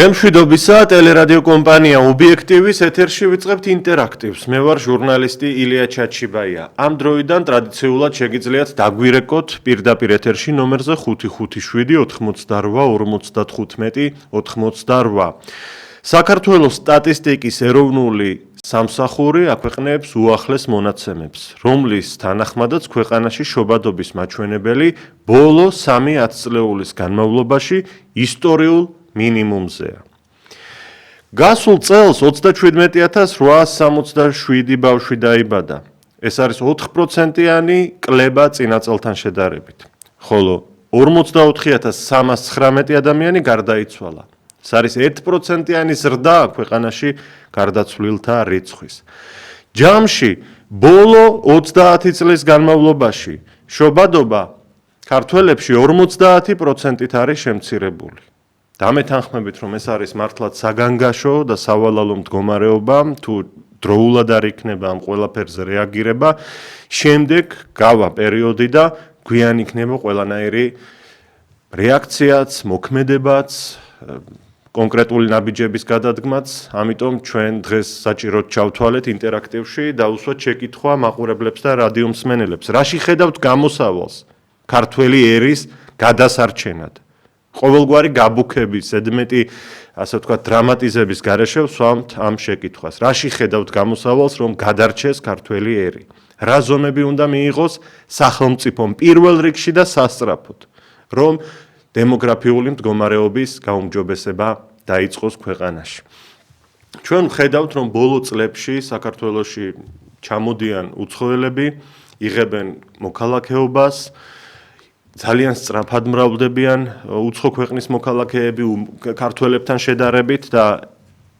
დღემშვიდობისა ტელერადიო კომპანია ობიექტივის ეთერში ვიწყებთ ინტერაქტივს. მე ვარ ჟურნალისტი ილია ჩაჩიბაია. ამ დროიდან ტრადიციულად შეგიძლიათ დაგვირეკოთ პირდაპირ ეთერში ნომერზე 557 88 88. საქართველოს სტატისტიკის ეროვნული სამსახური აქვეყნებს უახლეს მონაცემებს, რომლის თანახმადაც ქვეყანაში შობადობის მაჩვენებელი ბოლო 3 ათწლეულის განმავლობაში ისტორიულ მინიმუმზეა. გასულ წელს 37867 ბავშვი დაიბადა. ეს არის 4%-იანი კლება წინა წელთან შედარებით. ხოლო 44319 ადამიანი გარდაიცვალა. ეს არის 1%-იანი ზრდა ქვეყანაში გარდაცვლილთა რიცხვის. ჯამში ბოლო 30 წლის განმავლობაში შობადობა ქართველებში 50%-ით არის შემცირებული. დამეთანხმებით, რომ ეს არის მართლაც საგანგაშო და სავალალო მდგომარეობა, თუ დროულად არ იქნება ამ ყველაფერზე რეაგირება, შემდეგ გავა პერიოდი და გვიან იქნება ყველანაირი რეაქციაც, მოქმედებაც, კონკრეტული ნაბიჯების გადადგმაც, ამიტომ ჩვენ დღეს საჭიროდ ჩავთვალეთ ინტერაქტივში და უსვათ შეკითხვა მაყურებლებს და რადიო მსმენელებს. რაში ხედავთ გამოსავალს ქართველი ერის გადასარჩენად? ყოველგვარი გაბუქების, ზედმეტი, ასე ვთქვათ, დრამატიზების გარეშე ვსვამთ ამ შეკითხვას. რაში ხედავთ გამოსავალს, რომ გადარჩეს ქართველი ერი? რა ზომები უნდა მიიღოს სახელმწიფომ პირველ რიგში და სასწრაფოდ, რომ დემოგრაფიული მდგომარეობის გაუმჯობესება დაიწყოს ქვეყანაში. ჩვენ ვხედავთ, რომ ბოლო წლებში საქართველოში ჩამოდიან უცხოელები, იღებენ მოქალაქეობას, ძალიან სწრაფად მრავლდებიან უცხო ქვეყნის მოქალაქეები ქართველებთან შედარებით და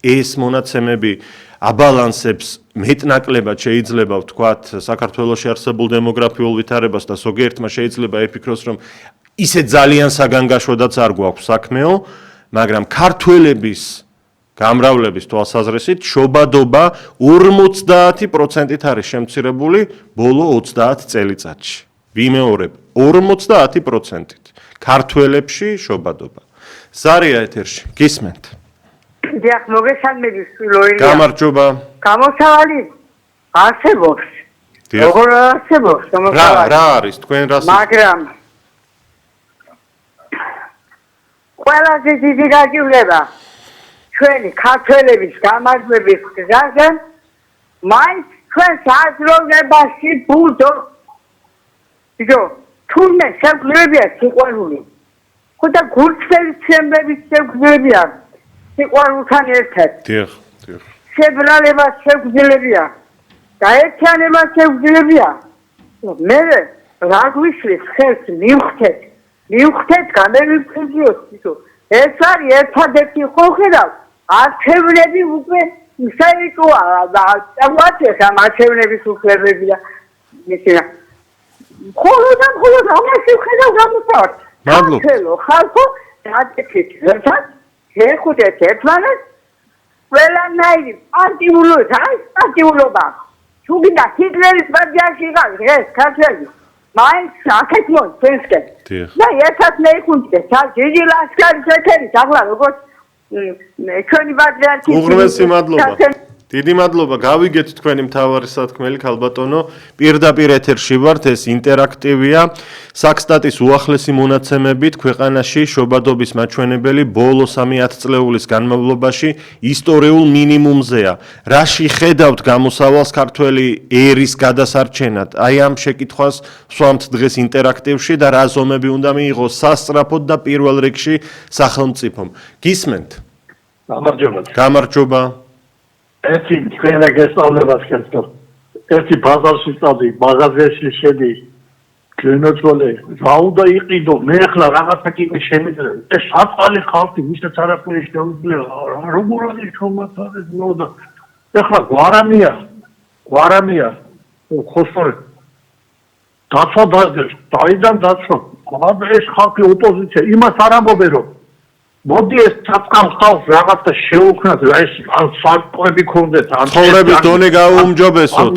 ეს მონაცემები აბალანსებს მეტნაკლებად შეიძლება ვთქვათ საქართველოში არსებულ დემოგრაფიულ ვითარებას და ზოგიერთმა შეიძლება იფიქროს, რომ ისე ძალიან საგანგაშოდაც არ გვაქვს საქმეო, მაგრამ ქართველების გამრავლების თვალსაზრისით შობადობა 50%-ით არის შემცირებული ბოლო 30 წელიწადში. ვიმეორებ 50%-ით ქართველებში შობადობა. ზარია ეთერში, გისმენთ. დიახ, მოგესალმებით, ლოილია. გამარჯობა. გამოსავალი არსებობს. როგორ არსებობს? რა არის თქვენ რას? მაგრამ ყველაზე დიდი გაჭირვება ჩვენი ქართველების გამარჯვების გზაზე მაინც ჩვენ საზროვნებაში ბუდო თურმე შეგვიძლია სიყვარული. ხოდა გულწრფელი ცემების შეგვიძლია სიყვარულთან ერთად. დიახ. შებრალება შეგვიძლია და ერთიანება შეგვიძლია. მე რა გვიშლის ხელს მივხვდეთ გამევიფიქროთ, ეს არის ერთადერთი ხედავ არჩევნები უკვე საერთოა და წავაჭეს ამ არჩევნების უფლებებია მისინა. ხოლო ამაში ხედავ გამოსავთ. მადლობა. ხალხო დაწესეთ ერთად, შეხვდეთ ერთმანეთს, ყველანაირი პარტიულობა. თუ გინდა ჰიტლერის პარტიაში იყავს დღეს ქართველი, მაინც აქეთ ჩვენსკენ. და ერთად მეიქუნდეთ, დიდი ლაშქარის ეთერით, ახლა როგორც ჩვენი პატრიარქი. უღრმესი მადლობა. დიდი მადლობა, გავიგეთ თქვენი მთავარი სათქმელი ქალბატონო. პირდაპირ ეთერში ვართ, ეს ინტერაქტივია. საქსტატის უახლესი მონაცემებით ქვეყანაში შობადობის მაჩვენებელი ბოლო 3 ათწლეულის განმავლობაში ისტორიულ მინიმუმზეა. რაში ხედავთ გამოსავალს ქართველი ერის გადასარჩენად? აი ამ შეკითხვას ვსვამთ დღეს ინტერაქტივში და რა ზომები უნდა მიიღოს სასწრაფოდ და პირველ რიგში სახელმწიფომ. გისმენთ? გამარჯობა. ერთი თქვენ გესწავლებას გესწავლ. ერთი ბაზარში წავდი, მაღაზიაში შედი. ჩვენოწოლე, რა უნდა იყიდო? მე ახლა რაღაცა კიდე შემიძლია. ეს საწყალი ხალხი, ვისაც არაფერი შეუძლია, როგორ არის ჩომათარეს მოდა. ახლა გვარამია. ხოსორი. დაცვა დაძებს, დაიდან დაცვა. ეს ხალხი ოპოზიცია, იმას არ ამბობენ რომ მოდი ეს საწყალ ხალხს რაღაცა შეუქმნათ, ეს სარკვები ქონდეთ, ცხოვრების დონე გაუმჯობესოთ.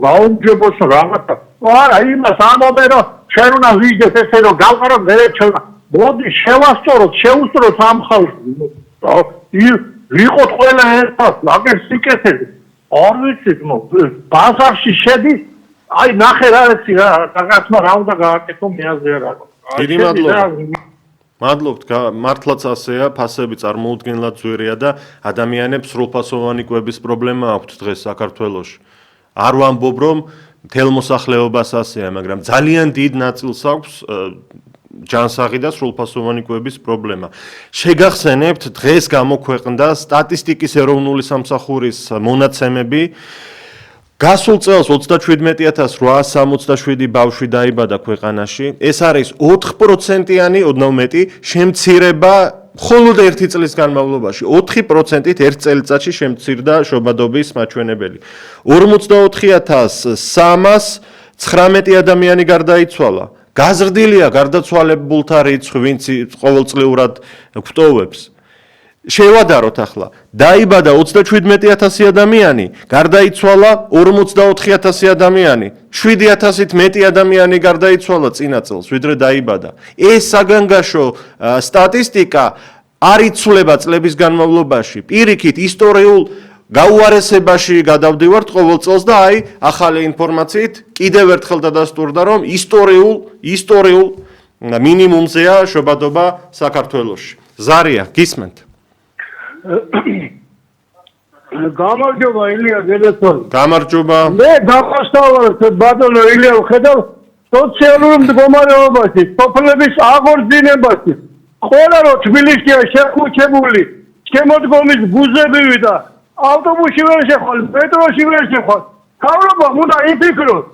გაუმჯობესო რაღაცა. არა, იმას ამბობენ რომ ჩვენ უნდა ვიჯდეთ ესე რომ გავყაროთ მე ჩვენ. მოდი შევასწოროთ, შეუსწროთ ამ ხალხს. ვიყოთ ყველა ერთად, ლაგერ სიკეთები. არ ვიცით, ბაზარში შედის, აი ნახე რა ეცი რა, რაღაცმა რა უნდა გააკეთო მე აზრია რა. დიდი მადლობა. მადლობთ, მართლაც ასეა, ფასები წარმოუდგენლად ძვირია და ადამიანებს სრულფასოვანი კვების პრობლემა აქვთ დღეს საქართველოში. არ ვამბობ, რომ მთელ მოსახლეობას ასეა, მაგრამ ძალიან დიდ ნაწილს აქვს ჯანსაღი და სრულფასოვანი კვების პრობლემა. შეგახსენებთ, დღეს გამოქვეყნდა სტატისტიკის ეროვნული სამსახურის მონაცემები. გასულ წელს 37867 ბავშვი დაიბადა ქვეყანაში. ეს არის 4%-იანი, ოდნავ მეტი შემცირება მხოლოდ ერთი წლის განმავლობაში. 4%-ით ერთ წელიწადში შემცირდა შობადობის მაჩვენებელი. 44319 ადამიანი გარდაიცვალა. გაზრდილია გარდაცვალებულთა რიცხვი, ვინც ყოველწლიურად გვტოვებს. შევადაროთ ახლა. დაიბადა 37000 ადამიანი, გარდაიცვალა 44000 ადამიანი. 7000-ით მეტი ადამიანი გარდაიცვალა წინა წელს, ვიდრე დაიბადა. ეს საგანგაშო სტატისტიკა არ იცვლება წლების განმავლობაში. პირიქით ისტორიულ გაუარესებაში გადავდივართ ყოველ წელს და აი ახალი ინფორმაციით კიდევ ერთხელ დადასტურდა, რომ ისტორიულ მინიმუმზეა შობადობა საქართველოში. ზარია, გისმენთ. გამარჯობა ილია გელეთონი. გამარჯობა. მე გახსოვთ ბატონო ილია ხედავ სოციალურ მდგომარეობაში, სოფლების აღორძინებაში. ყველა რო თბილისია შეხუჩებული, შემოდგომის ბუზები და ავტობუსში ვერ შეხვალ, მეტროში ვერ შეხვალ. თავრობამ უნდა იფიქროს,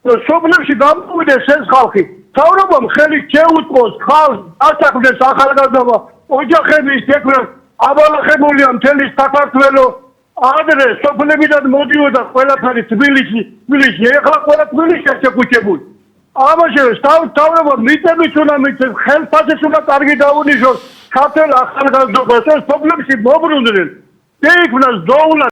რომ სოფლებში გამოვიდეს ეს ხალხი. თავრობამ ხელი შეუწყოს ხალხს, ასახდეს ახალგაზრდა ოჯახების შექმნა. აბალახებულია მთელი საქართველო, ადრე სოფლებიდან მოდიოდა ყველაფერი თბილისში, ეხლა ყველა თბილისშია შეკუჩებული. ამაში თავრობა მიწებით უნდა მიწეს, ხელფასის უნდა კარგი დაუნიშნოს ქართველ ახალგაზრდობას, ეს სოფლებში მობრუნდნენ. შეიქმნას ზოულა.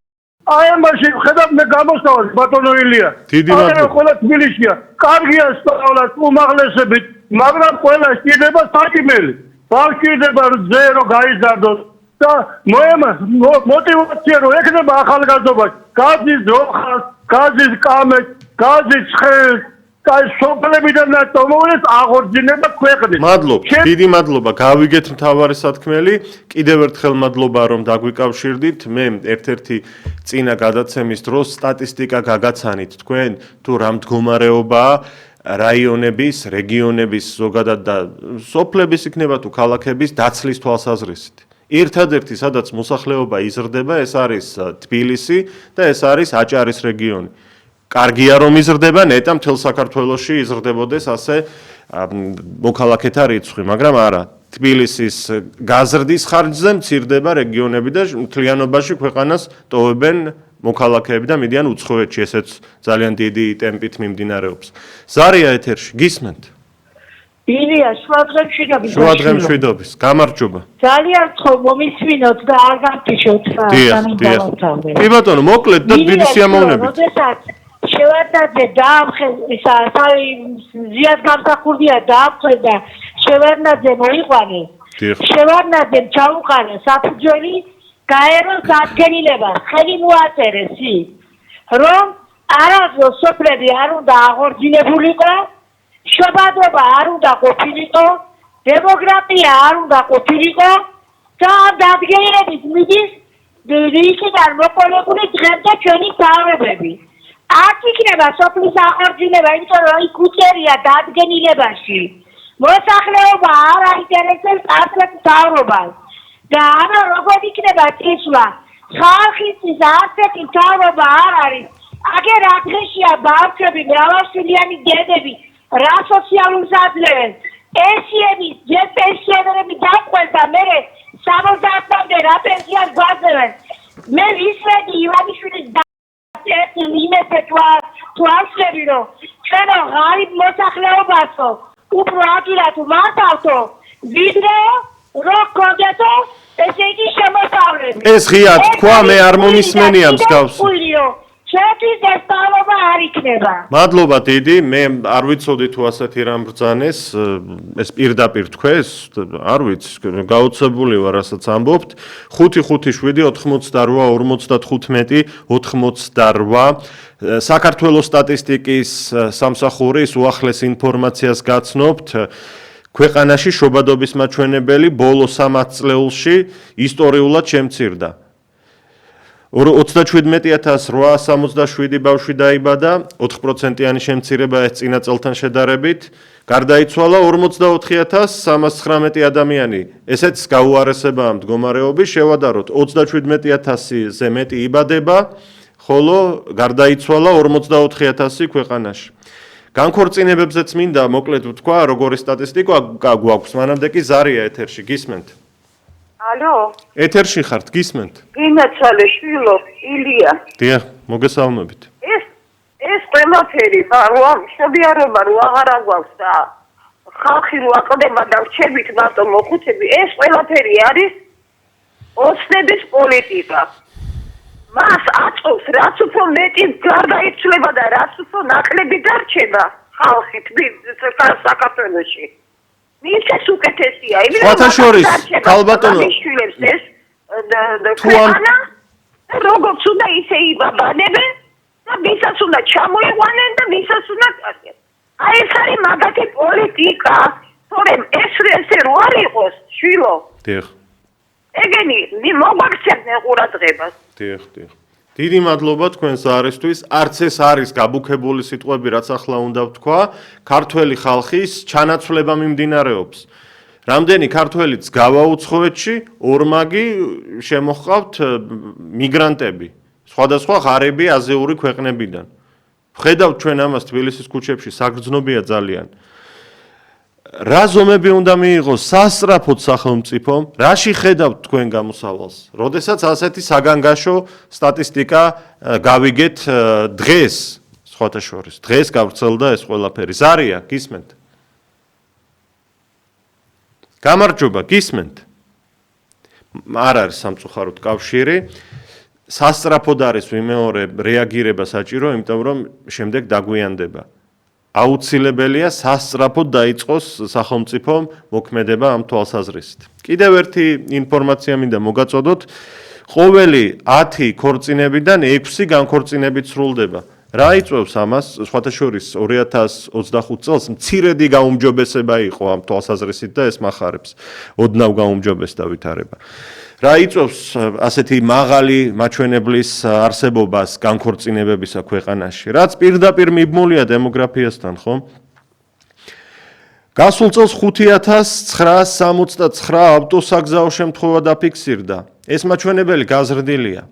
აი ამაში ხედავ მე გამოსავალ ბატონო ილია. დიდი მადლობა. ყველა თბილისშია, კარგია სწავლა, უმაღლესებით, მაგრამ ყველა სჭირდება საკიმელი. ბავშვიდება ზერო გაიზარდოს. და მოტივაცია რო ექნება ახალგაზრდობა, გაზის ძოხას, გაზის კამეს, გაზის ცხელს, და სოფლებიდან მომოვიდეს აღორძინება ქვეყნის. მადლობთ, დიდი მადლობა. გავიგეთ მთავარი სათქმელი. კიდევ ერთხელ მადლობა რომ დაგვიკავშირდით. მე ერთ-ერთი წინა გადაცემის დროს სტატისტიკა გაგაცანით თქვენ თუ რა მდგომარეობაა რაიონების, რეგიონების ზოგადად და სოფლების იქნება თუ ქალაქების დაცლის თვალსაზრისით. ერთადერთი სადაც მოსახლეობა იზრდება, ეს არის თბილისი და ეს არის აჭარის რეგიონი. კარგია რომ იზრდება, ნეტა მთელ საქართველოში იზრდებოდეს ასე მოქალაქეთა რიცხვი, მაგრამ არა. თბილისის გაზრდის ხარჯზე მცირდება რეგიონები და მთლიანობაში ქვეყანას ტოვებენ მოქალაქეები და მიდიან უცხოეთში, ესეც ძალიან დიდი ტემპით მიმდინარეობს. ზარია ეთერში, გისმენთ? ილია, შუადღემშვიდობის. შუადღემშვიდობის, გამარჯობა. ძალიან ხომ მომისმინოთ და არ გამფიშოთ რა. დიახ. კი ბატონო, მოკლედ და დიდი სიამოვნებით. როდესაც შევარდნაძე დაამხეს, ზიად გამსახურდია დაამხეს და შევარდნაძე მოიყვანეს. შევარდნაძემ ჩაუყარა საფუძველი გაეროს დადგენილება, ხელი მოაწერეს ის, რომ არასდროს სოფლები არ უნდა აღორძინებულიყო, შობადობა არ უნდა ყოფილიყო, დემოგრაფია არ უნდა ყოფილიყო და დადგენილების მიდის იქიდან მოყოლებული დღემდე ჩვენი მთავრობები. არ იქნება სოფლის აღორძინება, იმიტომ რომ იქ უწერია დადგენილებაში. მოსახლეობა არ აინტერესებს აწლებს მთავრობას. და არა როგორ იქნება წისვლა, ხალხისთვის ასეთი მთავრობა არ არის. აგერ დღეშია ბავშვები, მრავალშვილიანი დედები რა სოციალურს აძლევენ. პენსიების, ჯერ პენსიონერები დაყვეს და მერე 70-მდე რა პენსიას გვაძლევენ. მე ვისმენდი ივანიშვილის ერთ იმეზე თუ ასლები, რომ ჩვენო ღარიბ მოსახლეობასო უფრო აგირათ მართავთო, ვიდრე რო გქონდეთო ესე იგი შემოსავლები. ეს ღია თქვა, მე არ მომისმენია მსგავს. შეთვის დასწავლება არ იქნება. მადლობა დიდი, მე არ ვიცოდი თუ ასეთი რამ ბრძანეს, ეს პირდაპირ თქვეს, არ ვიცი, გაოცებული ვარ, რასაც ამბობთ. 5-5-7-88-55-88 საქართველოს სტატისტიკის სამსახურის უახლეს ინფორმაციას გაცნობთ. ქვეყანაში შობადობის მაჩვენებელი ბოლო 3 წლეულში ისტორიულად შემცირდა. 37867 ბავშვი დაიბადა, 4%-იანი შემცირება ეს წინა წელთან შედარებით, გარდაიცვალა 44319 ადამიანი. ესეც გაუარესებაა მდგომარეობის, შევადაროთ 37000-ზე მეტი იბადება, ხოლო გარდაიცვალა 44000 ქვეყანაში. განქორწინებებზეც მინდა მოკლედ ვთქვა, როგორი სტატისტიკა გვაქვს, მანამდე კი ზარია ეთერში, გისმენთ? ალო? ეთერში ხართ, გისმენთ? გინაცვალე შვილო, ილია. დიახ, მოგესალმებით. ეს ყველაფერი რა შობიარობა რო აღარა გვაქვს და ხალხი რო აყდება და რჩებით მარტო მოხუცები, ეს ყველაფერი არის ოცნების პოლიტიკა. მას აწევს რაც უფრო მეტი გარდაიცვლება და რაც უფრო ნაკლები დარჩება ხალხი საქართველოში. მის ეს უკეთესია. სხვათა შორის, ქალბატონო, როგორც უნდა ისე იბაბანებენ და ვისაც უნდა ჩამოიყვანენ და ვისაც უნდა კარგენ. აი ეს არის მაგათი პოლიტიკა, თორემ ესე რო არ იყოს, შვილო. დიახ. ეგენი მოგვაქცევდნენ ყურადღებას. დიახ. დიდი მადლობა თქვენს არისთვის. არც ეს არის გაბუქებული სიტყვები, რაც ახლა უნდა ვთქვა, ქართველი ხალხის ჩანაცვლება მიმდინარეობს. რამდენი ქართველიც გავა უცხოეთში, ორმაგი შემოჰყავთ მიგრანტები, სხვადასხვა ღარიბი აზიური ქვეყნებიდან. ვხედავთ ჩვენ ამას თბილისის ქუჩებში, საგრძნობია ძალიან. რა ზომები უნდა მიიღოს სასწრაფოდ სახელმწიფომ, რაში ხედავთ თქვენ გამოსავალს? როდესაც ასეთი საგანგაშო სტატისტიკა გავიგეთ დღეს, სხვათა შორის, დღეს გავრცელდა ეს ყველაფერი. ზარია, გისმენთ? გამარჯობა, გისმენთ? არ არის სამწუხაროდ კავშირი. სასწრაფოდ არის ვიმეორე რეაგირება საჭირო, იმიტომ რომ შემდეგ დაგვიანდება. აუცილებელია სასწრაფოდ დაიწყოს სახელმწიფომ მოქმედება ამ თვალსაზრისით. კიდევ ერთი ინფორმაცია მინდა მოგაწოდოთ. ყოველი 10 ქორწინებიდან 6 განქორწინებით სრულდება. რა იწვევს ამას? სხვათა შორის 2025 წელს მცირედი გაუმჯობესება იყო ამ თვალსაზრისით და ეს მახარებს ოდნავ გაუმჯობესდა ვითარება. რა იწვევს ასეთი მაღალი მაჩვენებლის არსებობას განქორწინებებისა ქვეყანაში, რაც პირდაპირ მიბმულია დემოგრაფიასთან, ხო? გასულ წელს 5969 ავტოსაგზაო შემთხვევა დაფიქსირდა. ეს მაჩვენებელი გაზრდილია.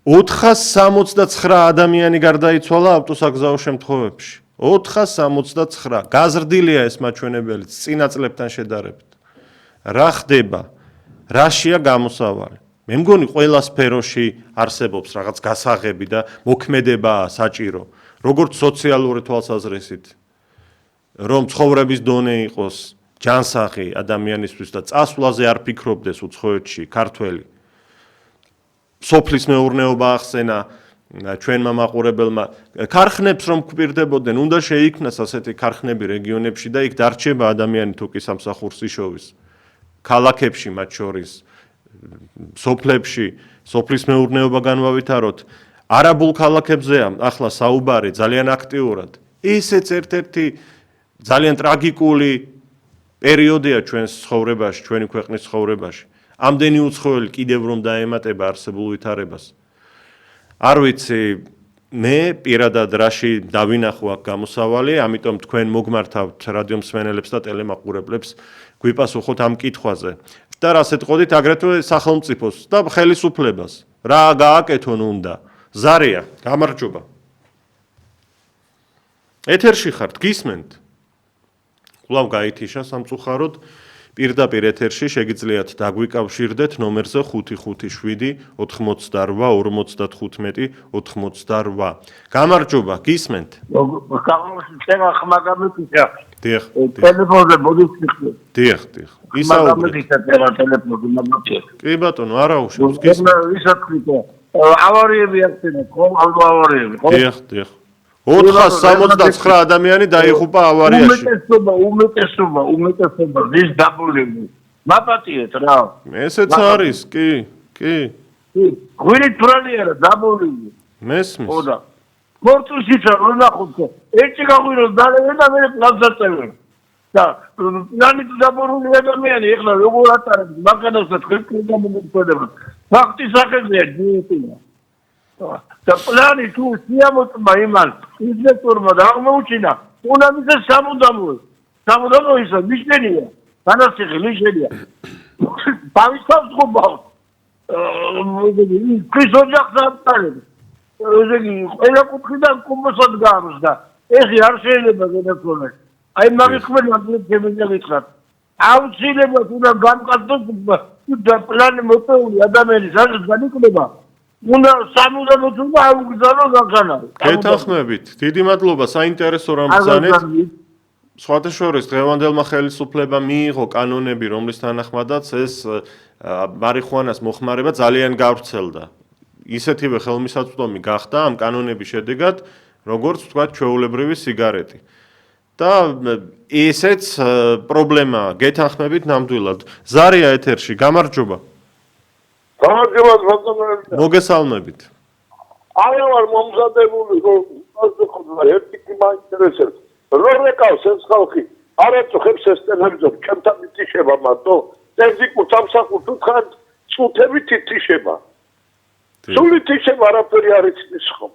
469 ადამიანი გარდაიცვალა ავტოსაგზაო შემთხვევებში. 469. გაზრდილია ეს მაჩვენებელი წინა წლებთან შედარებით. რა ხდება? რაშია გამოსავალი? მე მგონი ყველა სფეროში არსებობს რაღაც გასაღები და მოქმედებაა საჭირო, როგორც სოციალური თვალსაზრისით, რომ ცხოვრების დონე იყოს ჯანსაღი ადამიანისთვის და წასვლაზე არ ფიქრობდეს უცხოეთში ქართველი. სოფლის მეურნეობა ახსენა ჩვენმა მაყურებელმა, ქარხნებს რომ გვპირდებოდნენ, უნდა შეიქმნას ასეთი ქარხნები რეგიონებში და იქ დარჩება ადამიანი თუ კი სამსახურს იშოვის. ქალაქებში მათ შორის, სოფლებში, სოფლის მეურნეობა განვავითაროთ. არაბულ ქალაქებზეა ახლა საუბარი ძალიან აქტიურად. ისეც ერთ-ერთი ძალიან ტრაგიკული პერიოდია ჩვენს ცხოვრებაში, ჩვენი ქვეყნის ცხოვრებაში. ამდენი უცხოელი კიდევ რომ დაემატება არსებულ ვითარებას. არ ვიცი, მე პირადად რაში დავინახო აქ გამოსავალი, ამიტომ თქვენ მოგმართავთ რადიო მსმენელებს და ტელემაყურებლებს გვიპასუხოთ ამ კითხვაზე. და რას ეთყოდით აგრეთვე სახელმწიფოს და ხელისუფლებას. რა გააკეთონ უნდა? ზარია, გამარჯობა. ეთერში ხართ, გისმენთ? კვლავ გაითიშა სამწუხაროდ. პირდაპირ ეთერში შეგიძლიათ დაგვიკავშირდეთ ნომერზე 557 88 55 გამარჯობა, გისმენთ? დიახ. ტელეფონზე მოდიხსნით. დიახ. ისაუბრეთ. კი ბატონო, არა უშავს, გისმენთ. ვისაც ვიტყვი, ავარიები ახსენეთ, ხო? ავარიები, ხო? დიახ. 479 ადამიანი დაიღუპა ავარიაში. უმეტესობა ვის დაბოლები. მაპატიეთ რა. ესეც არის, კი. ღვინით ბრალი არა დაბოლები. მესმის. ხოდა. მორწუსიც არ ნახოთ. ერთი გაღვინოს დალევენ და მე პლანზაწევენ. და ნანი დაბოლული ადამიანი ეხლა როგორ ატარებს მაგანას და თქვენ გამომწოდება. ფაქტი სახელია ძიეთია. და პლანი თუ შეამოწმა იმან ინვესტორმა და აღმოუჩინა უნდა მისცეს სამუდამო ისა ნიშნენია განაციხე ნიშნენია ბავშვს ხუბავ ქრის ოჯახს ამტარებს ესენი ყველა კუთხიდან კომოსად გამს და ეს არ შეიძლება გადაწყვეტოს აი მაგის ყველა გემენა გითხრათ აუცილებლად უნდა გამყარდოს და პლანი მოწეული ადამიანის არის განიკვლება უნდა სამუდამოდ უნდა აუგზავნო გაგანა. გეთანხმებით. დიდი მადლობა საინტერესო რამ ბრძანეთ. სხვათა შორის დღევანდელმა ხელისუფლებამ მიიღო კანონები, რომლის თანახმადაც ეს მარიხუანას მოხმარება ძალიან გავრცელდა. ისეთივე ხელმისაწვდომი გახდა ამ კანონების შედეგად, როგორც ვთქვათ, ჩვეულებრივი სიგარეტი. და ესეც პრობლემაა. გეთანხმებით ნამდვილად. ზარია ეთერში, გამარჯობა. მოგესალმებით. აი ვარ მომზადებული რომ ასწორდა ერთი კი მაინტერესებს. რო რეკავს ეს ხალხი არ აწუხებს ეს ტელევიზორ ჩემთან ითიშება მარტო ტექნიკურ სამსახურს უთხარ წუთებით ითიშება. სულ ითიშება არაფერი არ იცის ხომ.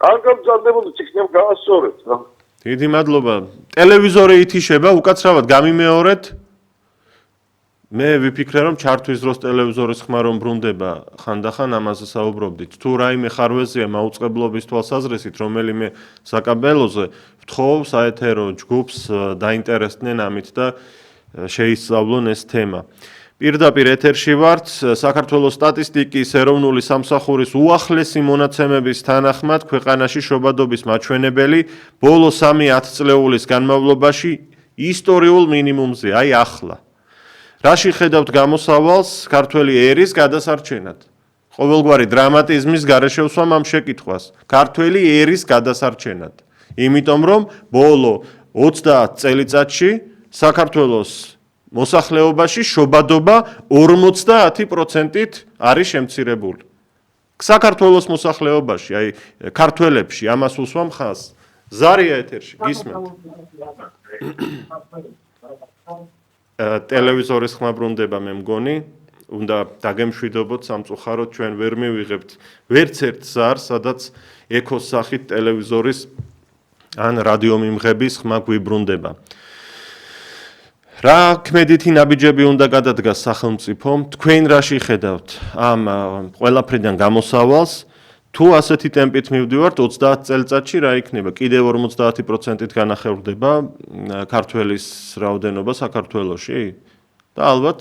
არ გამზადებული იქნებ გაასწორეთ რა. დიდი მადლობა. ტელევიზორი ითიშება უკაცრავად გამიმეორეთ. მე ვიფიქრე რომ ჩართვის დროს ტელევიზორის ხმა რომ ბრუნდება ხანდახან ამაზე საუბრობდით. თუ რაიმე ხარვეზია მაუწყებლობის თვალსაზრისით რომელიმე საკაბელოზე ვთხოვ საეთერო ჯგუფს დაინტერესდნენ ამით და შეისწავლონ ეს თემა. პირდაპირ ეთერში ვართ საქართველოს სტატისტიკის ეროვნული სამსახურის უახლესი მონაცემების თანახმად ქვეყანაში შობადობის მაჩვენებელი ბოლო 3-10 წლეულის განმავლობაში ისტორიულ მინიმუმზე, აი ახლა. რაში ხედავთ გამოსავალს ქართველი ერის გადასარჩენად? ყოველგვარი დრამატიზმის გარეშე ვსვამ ამ შეკითხვას. ქართველი ერის გადასარჩენად. იმიტომ რომ ბოლო 30 წელიწადში საქართველოს მოსახლეობაში შობადობა 50%-ით არის შემცირებული. საქართველოს მოსახლეობაში, აი ქართველებში ამას ვსვამ ხაზს. ზარია ეთერში, გისმენთ? ტელევიზორის ხმა ბრუნდება მე მგონი, უნდა დაგემშვიდობოთ სამწუხაროდ ჩვენ ვერ მივიღებთ ვერც ერთ ზარს, სადაც ექოს სახით ტელევიზორის ან რადიო მიმღების ხმა გვიბრუნდება. რა ქმედითი ნაბიჯები უნდა გადადგას სახელმწიფომ? თქვენ რაში ხედავთ ამ ყველაფრიდან გამოსავალს? თუ ასეთი ტემპით მივდივართ 30 წელიწადში რა იქნება? კიდევ 50%-ით განახევრდება ქართველის რაოდენობა საქართველოში? და ალბათ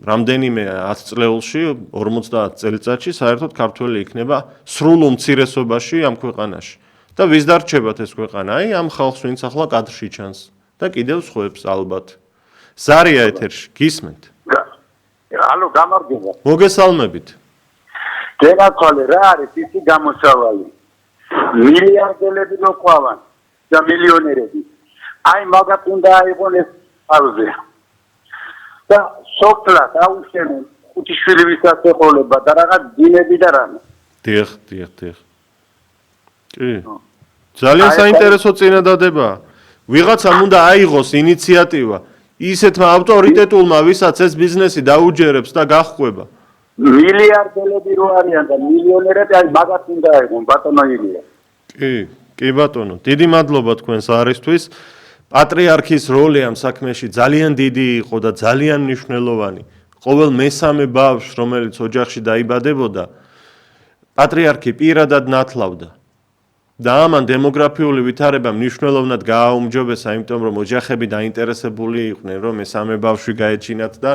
რამდენიმე 10 წლეულში 50 წელიწადში საერთოდ ქართველი იქნება სრულ უმცირესობაში ამ ქვეყანაში. და ვის დარჩებათ ეს ქვეყანა? აი ამ ხალხს ვინც ახლა კადრში ჩანს და კიდევ სხვებს ალბათ. ზარია ეთერში, გისმენთ? ალო, გამარჯობა. მოგესალმებით. დენაცვალე რა არის ისი გამოსავალი? მილიარდელები მოყვავან და მილიონერები. აი მაგათ უნდა აიღონ ეს არზე. და სოფლად აუშენენ ხუთიშვილი ვისაც ეყოლება და რაღაც დინები და რამე. დიახ. კი. ძალიან საინტერესო წინადადებაა. ვიღაცამ უნდა აიღოს ინიციატივა ისეთმა ავტორიტეტულმა, ვისაც ეს ბიზნესი დაუჯერებს და გაჰყვება. მილიარდელები რო არიან და მილიონერები აი მაგათ უნდა აიღონ ბატონო ილია. კი ბატონო, დიდი მადლობა თქვენს არისთვის. პატრიარქის როლი ამ საქმეში ძალიან დიდი იყო და ძალიან მნიშვნელოვანი. ყოველ მესამე ბავშვს, რომელიც ოჯახში დაიბადებოდა, პატრიარქი პირადად ნათლავდა. და ამან დემოგრაფიული ვითარება მნიშვნელოვნად გააუმჯობესა, იმიტომ რომ ოჯახები დაინტერესებული იყვნენ, რომ მესამე ბავშვი გაეჩინათ და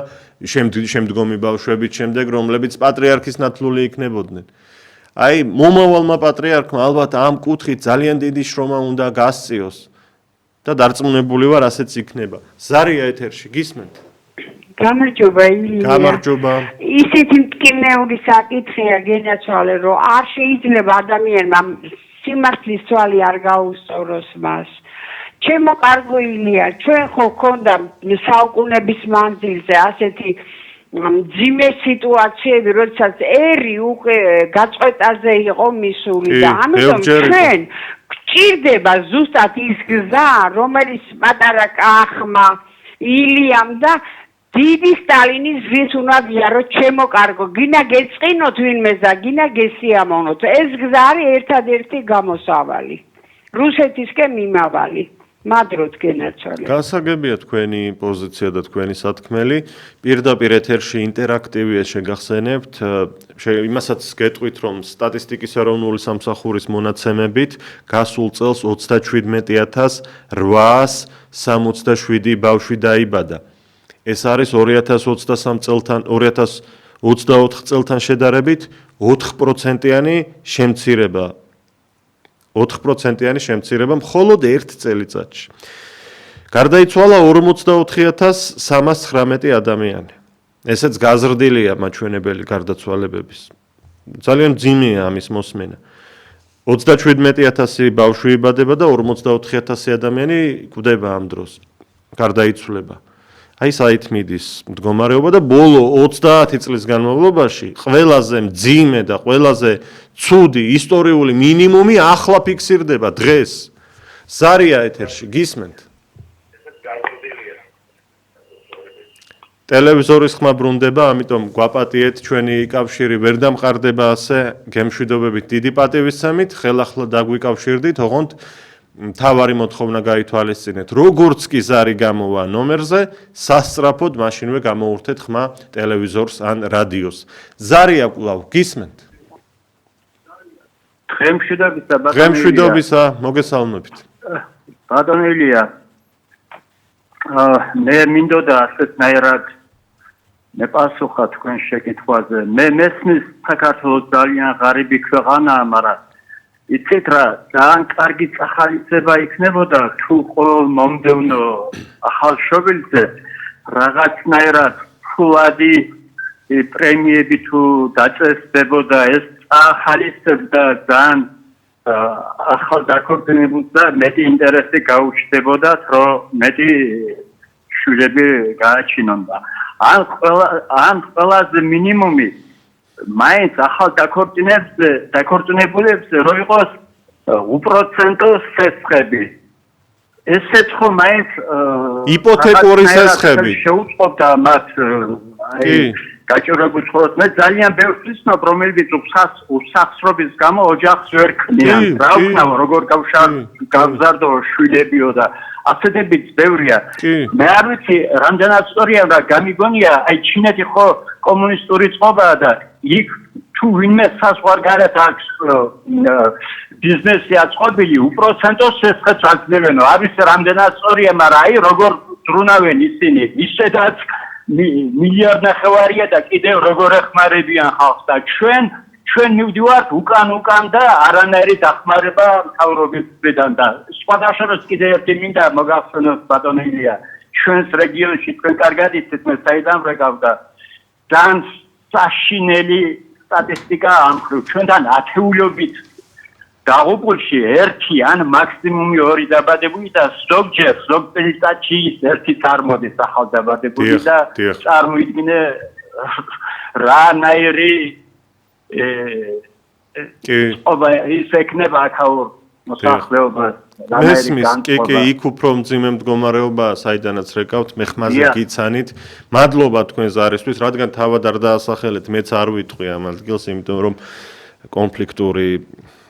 შემდგომი ბავშვებით შემდეგ, რომლებიც პატრიარქის ნათლული იქნებოდნენ. აი, მომავალმა პატრიარქმა ალბათ ამ კუთხით ძალიან დიდი შრომა უნდა გასწიოს და დარწმუნებული ვარ, ასეც იქნება. ზარია ეთერში, გისმენთ? გამარჯობა ილია. გამარჯობა. ისეთი მტკივნეული საკითხია გენაცვალე, რომ არ შეიძლება ადამიანმა სიმართლის თვალი არ გაუსწოროს მას. ჩემო კარგო ილია, ჩვენ ხო გქონდა საუკუნების მანძილზე ასეთი მძიმე სიტუაციები, როდესაც ერი უკვე გაწყვეტაზე იყო მისული და ამიტომ ჩვენ გჭირდება ზუსტად ის გზა, რომელიც პატარა კახმა, ილიამ და დიდი სტალინის ზის უნდა ვიარო, ჩემო კარგო, გინა გეწყინოთ ვინმეს და გინა გესიამოვნოთ. ეს გზა არის ერთადერთი გამოსავალი. რუსეთისკენ მიმავალი. მადროთ გენაცვალე. გასაგებია თქვენი პოზიცია და თქვენი სათქმელი. პირდაპირ ეთერში ინტერაქტივია შეგახსენებთ. იმასაც გეტყვით, რომ სტატისტიკის ეროვნული სამსახურის მონაცემებით გასულ წელს 37867 ბავშვი დაიბადა. ეს არის 2023 წელთან 2024 წელთან შედარებით 4%-იანი შემცირება. 4%-იანი შემცირება მხოლოდ ერთ წელიწადში. გარდაიცვალა 44319 ადამიანი. ესეც გაზრდილია მაჩვენებელი გარდაცვალებების. ძალიან მძიმეა ამის მოსმენა. 37000 ბავშვი იბადება და 44000 ადამიანი კვდება ამ დროს. გარდაიცვლება. აი საით მიდის მდგომარეობა და ბოლო 30 წლის განმავლობაში ყველაზე მძიმე და ყველაზე ცუდი ისტორიული მინიმუმი ახლა ფიქსირდება დღეს. ზარია ეთერში, გისმენთ? ტელევიზორის ხმა ბრუნდება, ამიტომ გვაპატიეთ, ჩვენი კავშირი ვერ დამყარდება ასე, გემშვიდობებით დიდი პატივისცემით, ხელახლა დაგვიკავშირდით, ოღონდ მთავარი მოთხოვნა გაითვალისწინეთ. როგორც კი ზარი გამოვა ნომერზე, სასწრაფოდ მაშინვე გამოურთეთ ხმა ტელევიზორს ან რადიოს. ზარია კვლავ, გისმენთ? ღემშვიდობისა, მოგესალმებით. ბატონელია, მე მინდოდა ასეთნაირად მეპასუხა თქვენ შეკითხვაზე. მე მესმის საქართველოს ძალიან ღარიბი ქვეყანაა, მაგრამ იცით რა, ძალიან კარგი წახალისება იქნებოდა თუ ყოველ მომდევნო ახალშობილზე რაღაცნაირად ფულადი პრემიები თუ დაწესდებოდა, ეს წახალისებდა ძალიან ახალ დაქორწინებულს და მეტი ინტერესი გაუჩნდებოდათ, რომ მეტი შვილები გააჩინონდა. ან ყველაზე მინიმუმი მაინც ახალ დაქორწინებულებზე რო იყოს უპროცენტო სესხები. ესეც ხო მაინც იპოთეკური სესხები შეუწყობდა მათ გაჭირებულ ცხოვრებას. მე ძალიან ბევრს ვიცნობ, რომელიც უსახსრობის გამო ოჯახს ვერ ქმნიან. რა ვქნაო, როგორ გავზარდო შვილებიო და ასეთებიც ბევრია. მე არ ვიცი, რამდენად სწორია და გამიგონია, აი ჩინეთი ხო კომუნისტური წყობაა და იქ თუ ვინმე საზღვარგარეთ აქვს ბიზნესი აწყობილი, უპროცენტო სესხებს აძლევენო. არის რამდენად სწორია, მაგრამ აი როგორ დრუნავენ ისინი, ისედაც მილიარდნახევარია და კიდევ როგორ ეხმარებიან ხალხს და ჩვენ მივდივართ უკან და არანაირი დახმარება მთავრობის მხრიდან და სხვადასხვას კიდევ ერთი მინდა მოგახსენოთ ბატონელია, ჩვენს რეგიონში თქვენ კარგად იცით, მე საიდან ვეკავ და ძალიან საშინელი სტატისტიკა ამ ხრივ, ჩვენთან ათეულობით დაღუპულში ერთი ან მაქსიმუმი ორი დაბადებული და ზოგჯერ ზოგ წელიწადში ერთიც არ მოდის ახალდაბადებული და წარმოიდგინე რანაირი ის ეკნება აქაურ მოსახლეობას. მესმის, კი, იქ უფრო მძიმე მდგომარეობაა, საიდანაც რეკავთ, მე ხმაზე გიცანით. მადლობა თქვენ ზარისთვის, რადგან თავად არ დაასახელეთ, მეც არ ვიტყვი ამ ადგილს, იმიტომ რომ კონფლიქტური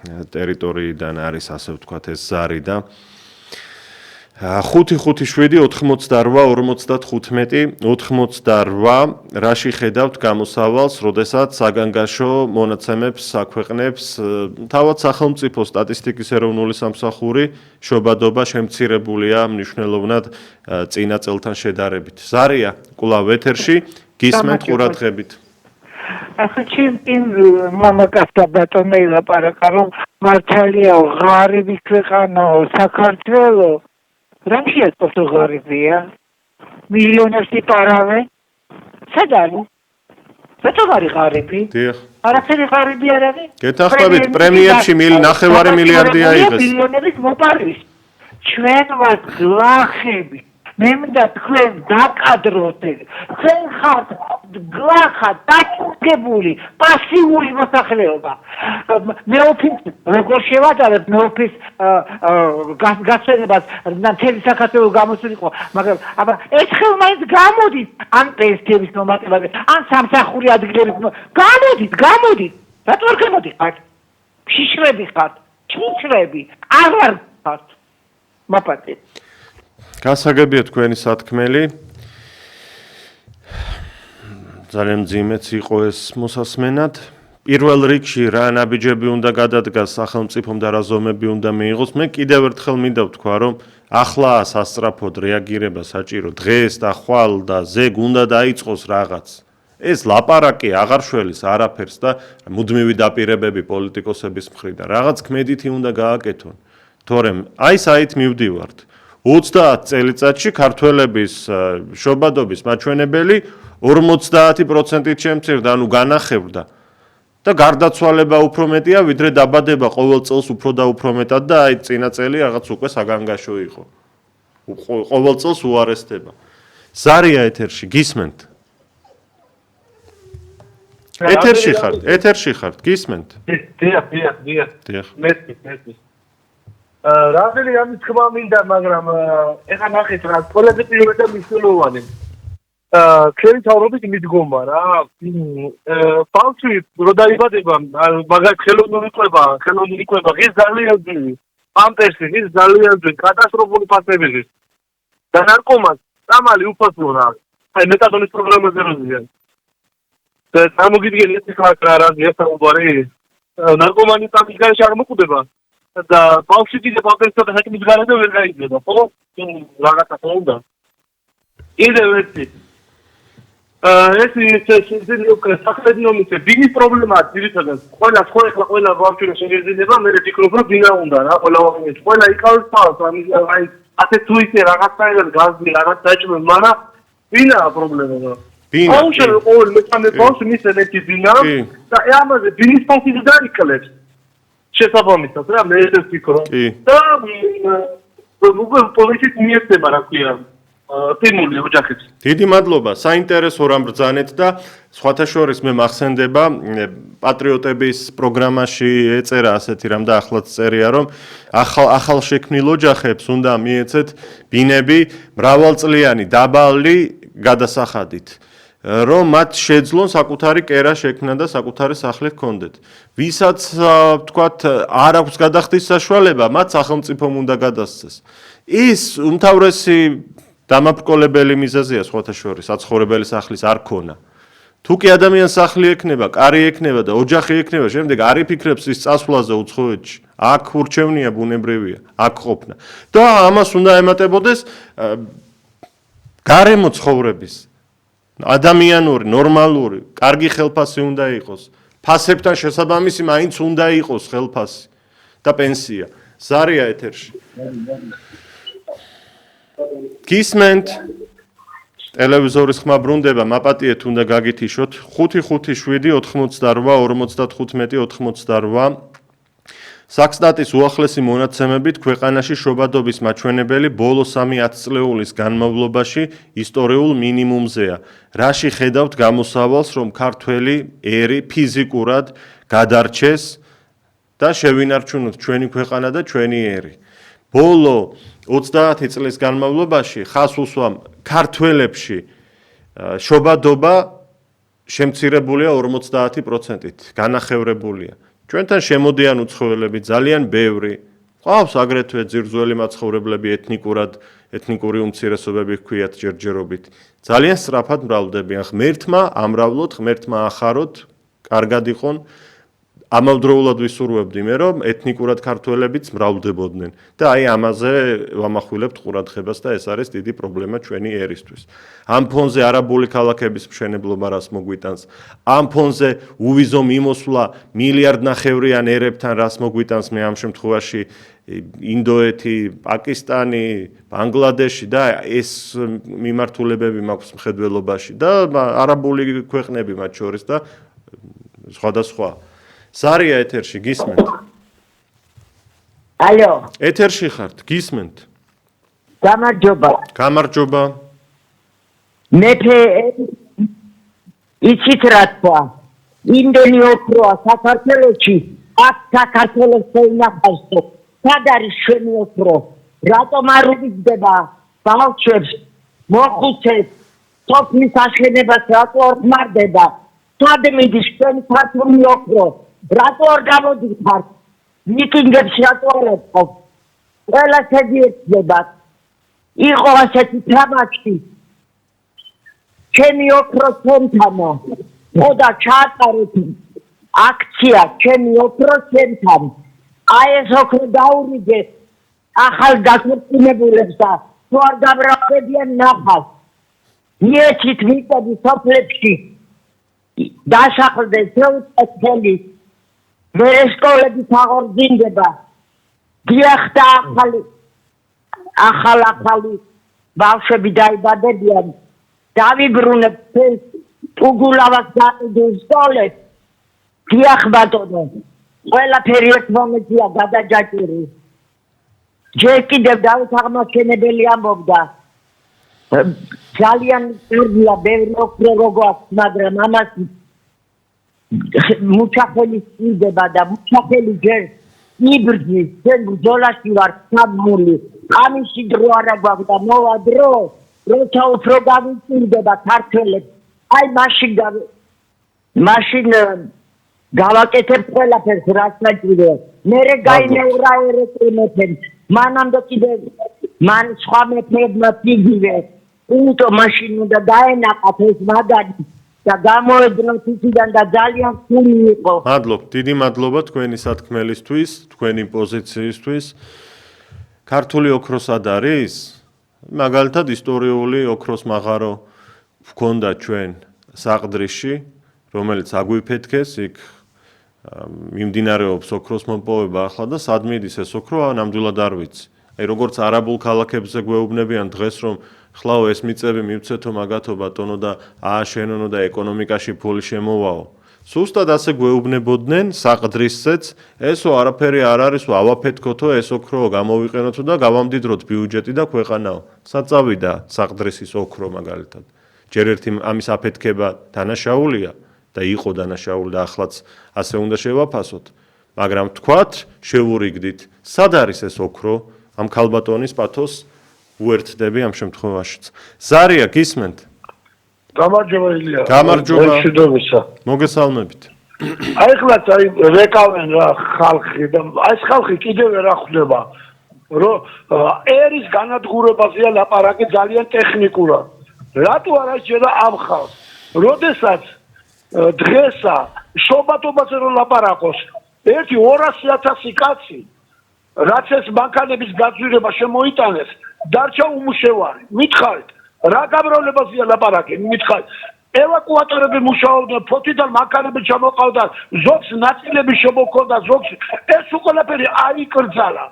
ტერიტორიიდან არის, ასე ვთქვათ, ეს ზარი და 557-45-58 რაში ხედავთ გამოსავალს, როდესაც საგანგაშო მონაცემებს აქვეყნებს თავად სახელმწიფო სტატისტიკის ეროვნული სამსახური, შობადობა შემცირებულია მნიშვნელოვნად წინა წელთან შედარებით. ზარია, კვლავ ეთერში, გისმენთ ყურადღებით. ახლა ჩემ მამაკაცთა ბატონი ლაპარაკა, რომ მართალია ღარიბი ქვეყანაა საქართველო. რამშია სპორტო ღარიბია? მილიონერსი პარავენ, სად არის? რატომ არის ღარიბი? დიახ. არაფერი ღარიბი არ არის. გეთანხმებით პრემიებში 9 მილიარდი აიღეს. მილიონების მოპარვის. ჩვენ ვართ გლახები. მე მინდა თქვენ დაკადროთ. თქვენ ხართ გლახა დაკურგებული პასიური მოსახლეობა. მეოფის როგორ შევატარებ მეოფის გასვენებას მთელი საქართველოს გამოსულიყო, მაგრამ აბა ერთხელ მაინც გამოდით ან პენსიების მომატებაზე, ან სამსახური ადგილების გამოდით. რატო არ გამოდიხართ? შიშრები ხართ, ჩიჩრები, არ ხართ. მაპატი. გასაგებია თქვენი სათქმელი. ძალიან მძიმეც იყო ეს მოსასმენად. პირველ რიგში რა ნაბიჯები უნდა გადადგას სახელმწიფომ და რა ზომები უნდა მიიღოს. მე კიდევ ერთხელ მინდა ვთქვა, რომ ახლა სასწრაფოდ რეაგირება საჭირო. დღეს და ხვალ და ზეგ უნდა დაიწყოს რაღაც. ეს ლაპარაკი აღარ შველის არაფერს და მუდმივი დაპირებები პოლიტიკოსების მხრიდან. რაღაც ქმედითი უნდა გააკეთონ. თორემ აი საით მივდივართ. 30 წელიწადში ქართველების შობადობის მაჩვენებელი 50%-ით შემცირდა, ანუ განახევრდა. და გარდაცვალება უფრო მეტია, ვიდრე დაბადება ყოველ წელს უფრო და უფრო მეტად და აი წინა წელი რაღაც უკვე საგანგაშო იყო. ყოველ წელს უარესდება. ზარია ეთერში, გისმენთ? ეთერში ხართ, გისმენთ? დიახ. მესმის. რამდენი ამის თქმა მინდა, მაგრამ ეხლა ნახეთ რა, ყველაზე პირველად და მნიშვნელოვანი. ჩვენი თავრობის მიდგომა რა. ბავშვი რო დაიბადება, მაგათ ხელოვნური ყובה, ის ძალიან ძვირი. პამპერსი, ის ძალიან ძვირი, კატასტროფული ფასები. და ნარკომანს წამალი უფასო რა. აი მეტადონის პროგრამაზე როზიან. და სამოგიდგენ ეს ხალხი რა გასაუბარი. ნარკომანი წამის გარშე არ მოკვდება. და ბავშვი კიდე პამპერსსა და საკმის გარდა ვერ გაიძება, ხო? რაღაცა ხონდა. კიდევ ერთი ეს საქმედნომიცე ბინის პრობლემაა ძირითადად. ყველა ბავშვი შეგეძინება, მე ვფიქრობ, რომ ბინა უნდა რა, ყველა იკავებს თავს, აი ასე თუ ისე რაღაცაერად გაზდი, რაღაც დაჭმე, მაგრამ ბინაა პრობლემა რა. ბავშვი ყოველ მესამე ბავშვი მისცემეთი ბინა და ამაზე ბინის ფასი დაიკლებს. შესაბამისად რა, მე ეს ვფიქრობ. და უკვე პოლიციის მიეცემა რა ქვია. თემული ოჯახებს. დიდი მადლობა, საინტერესო რამ ბრძანეთ და სხვათა შორის მე მახსენდება პატრიოტების პროგრამაში ეწერა ასეთი რამ და ახლაც წერია, რომ ახალ შექმნილ ოჯახებს უნდა მიეცეთ ბინები მრავალწლიანი დაბალი გადასახადით. რომ მათ შეძლონ საკუთარი კერა შექმნა და საკუთარი სახლი ჰქონდეთ. ვისაც ვთქვათ არ აქვს გადახდის საშუალება, მათ სახელმწიფომ უნდა გადასცეს. ის უმთავრესი დამაბრკოლებელი მიზეზია სხვათა შორის საცხოვრებელი სახლის არ ქონა. თუ კი ადამიანს სახლი ექნება, კარი ექნება და ოჯახი ექნება, შემდეგ არ იფიქრებს ის წასვლაზე უცხოეთში. აქ ურჩევნია ბუნებრივია, აქ ყოფნა. და ამას უნდა ემატებოდეს გარემო ცხოვრების. ადამიანური, ნორმალური, კარგი ხელფასი უნდა იყოს. ფასებთან შესაბამისი მაინც უნდა იყოს ხელფასი და პენსია. ზარია ეთერში. გისმენთ? ტელევიზორის ხმა ბრუნდება, მაპატიეთ უნდა გაგითიშოთ. 557-88-55-88. საქსტატის უახლესი მონაცემებით ქვეყანაში შობადობის მაჩვენებელი ბოლო 3 ათწლეულის განმავლობაში ისტორიულ მინიმუმზეა. რაში ხედავთ გამოსავალს, რომ ქართველი ერი ფიზიკურად გადარჩეს და შევინარჩუნოთ ჩვენი ქვეყანა და ჩვენი ერი. ბოლო 30 წლის განმავლობაში ხას უსვამ ქართველებში შობადობა შემცირებულია 50%-ით, განახევრებულია. ჩვენთან შემოდიან უცხოელები ძალიან ბევრი. ყავს აგრეთვე ძირძველი მაცხოვრებლები ეთნიკური უმცირესობები ჰქვიათ ჯერჯერობით. ძალიან სწრაფად მრავლდებიან. ღმერთმა ამრავლოთ, ღმერთმა ახაროთ, კარგად იყონ. ამავდროულად ვისურვებდი მე, რომ ეთნიკურად ქართველებიც მრავლდებოდნენ და აი ამაზე ვამახვილებთ ყურადღებას და ეს არის დიდი პრობლემა ჩვენი ერისთვის. ამ ფონზე არაბული ქალაქების მშენებლობა რას მოგვიტანს, ამ ფონზე უვიზო მიმოსვლა მილიარდნახევრიან ერებთან რას მოგვიტანს, მე ამ შემთხვევაში ინდოეთი, პაკისტანი, ბანგლადეში და ეს მიმართულებები მაქვს მხედველობაში და არაბული ქვეყნები მათ შორის და სხვადასხვა. ზარია ეთერში გისმენთ? ალო. ეთერში ხართ, გისმენთ? გამარჯობა. გამარჯობა. მეფე იცით რა თქვა? იმდენი ოქროა საქართველოში, აქ საქართველოს შეინახავსო. სად არის შენი ოქრო? რატომ არ უბიძდება ბავშვებს, მოხუცებს, სოფლის აშენებას რატო არ ხმარდება? სად მიდის შენი ქართული ოქრო? რატო არ გამოდიხარ? მიტინგებში რატო არ ეწყობ? ყველას ეგიებდებათ. იყო ასეთი თამაში. ჩემი ოქრო ჩემთანო. ხოდა ჩაატარეთ აქცია ჩემი ოქრო ჩემთან. აი ეს ოქრო დაურიგეთ ახალ დაქორწინებულებს და თუ არ გამრავლებიან ნახავს. მიეცით მიწები სოფლებში დასახლდეს შეუწყეთელი მერე სკოლები აღორძინდება. დიახ და ახალი ბავშვები დაიბადებიან. დავიბრუნებ უგულავას გაყიდულ სკოლებს. დიახ ბატონო, ყველაფერი ერთ მომენტია გადაჯაჭვური. ჯერ კიდევ დავით აღმაშენებელი ამბობდა, ძალიან მწირია ბევრი ოქრო როგვაქვს, მაგრამ ამას მუჩახელი სიდება და მუჩახელი ჯერ იბრძვის, ჩვენ ბრძოლაში ვარ სამმული. ამისი დრო არა გვაქვს და მოვა დრო, როცა უფრო გავიწირდება ქართველებს. აი მაშინ გავაკეთებ ყველაფერს რაც საჭიროა. მერე გაინეურა ერეტრიმეთენ. მანამდე კიდევ მან სხვა მეფეებმა იგივე. იმიტომ მაშინ უნდა დაენაყათ ეს მაგარი და გამოედნოთ ისიდან და ძალიან სული იყო. მადლობ, დიდი მადლობა თქვენი სათქმელისთვის, თქვენი პოზიციისთვის. ქართული ოქრო სად არის? მაგალითად ისტორიული ოქროს მაღარო გვქონდა ჩვენ საყდრიში, რომელიც აგვიფეთქეს, იქ მიმდინარეობს ოქროს მოპოვება ახლა და სად მიდის ეს ოქრო, ნამდვილად არ ვიცი. აი როგორც არაბულ ქალაქებზე გვეუბნებიან დღეს, რომ ხლაო ეს მიწები მივცეთო მაგათო ბატონო და ააშენონო და ეკონომიკაში ფული შემოვაო. სუსტად ასე გვეუბნებოდნენ საყდრისცეც, ესო არაფერი არ არისო, ავაფეთქოთო, ეს ოქრო გამოვიყენოთო და გავამდიდროთ ბიუჯეტი და ქვეყანაო. სად წავიდა საყდრისის ოქრო მაგალითად. ჯერ ერთი ამის აფეთქება დანაშაულია და იყო დანაშაული და ახლაც ასე უნდა შევაფასოთ. მაგრამ თქვათ, შევურიგდით, სად არის ეს ოქრო? ამ ქალბატონის პათოს უერთდები ამ შემთხვევაშიც. ზარია, გისმენთ? გამარჯობა ილია. გამარჯობა. მშვიდობისა. მოგესალმებით. აი ხლაც აი რეკავენ რა ხალხი და ეს ხალხი კიდევ რა ხვდება, რომ ერის განადგურებაზეა ლაპარაკი ძალიან ტექნიკურად. რატო არ აჭერა ამ ხალხს? როდესაც დღესა შობათობაზე რომ ლაპარაკოს, 200,000 კაცი რაც ეს მანქანების გაძვირება შემოიტანეს, დარჩა უმუშევარი. მითხარით, რა გამრავლებაზეა ლაპარაკი? მითხარით, ევაკუატორები მუშაობდნენ, ფოთიდან მანქანები ჩამოყავდა, ზოგს ნაწილები შემოქონდა, ზოგს ეს ყველაფერი აიკრძალა.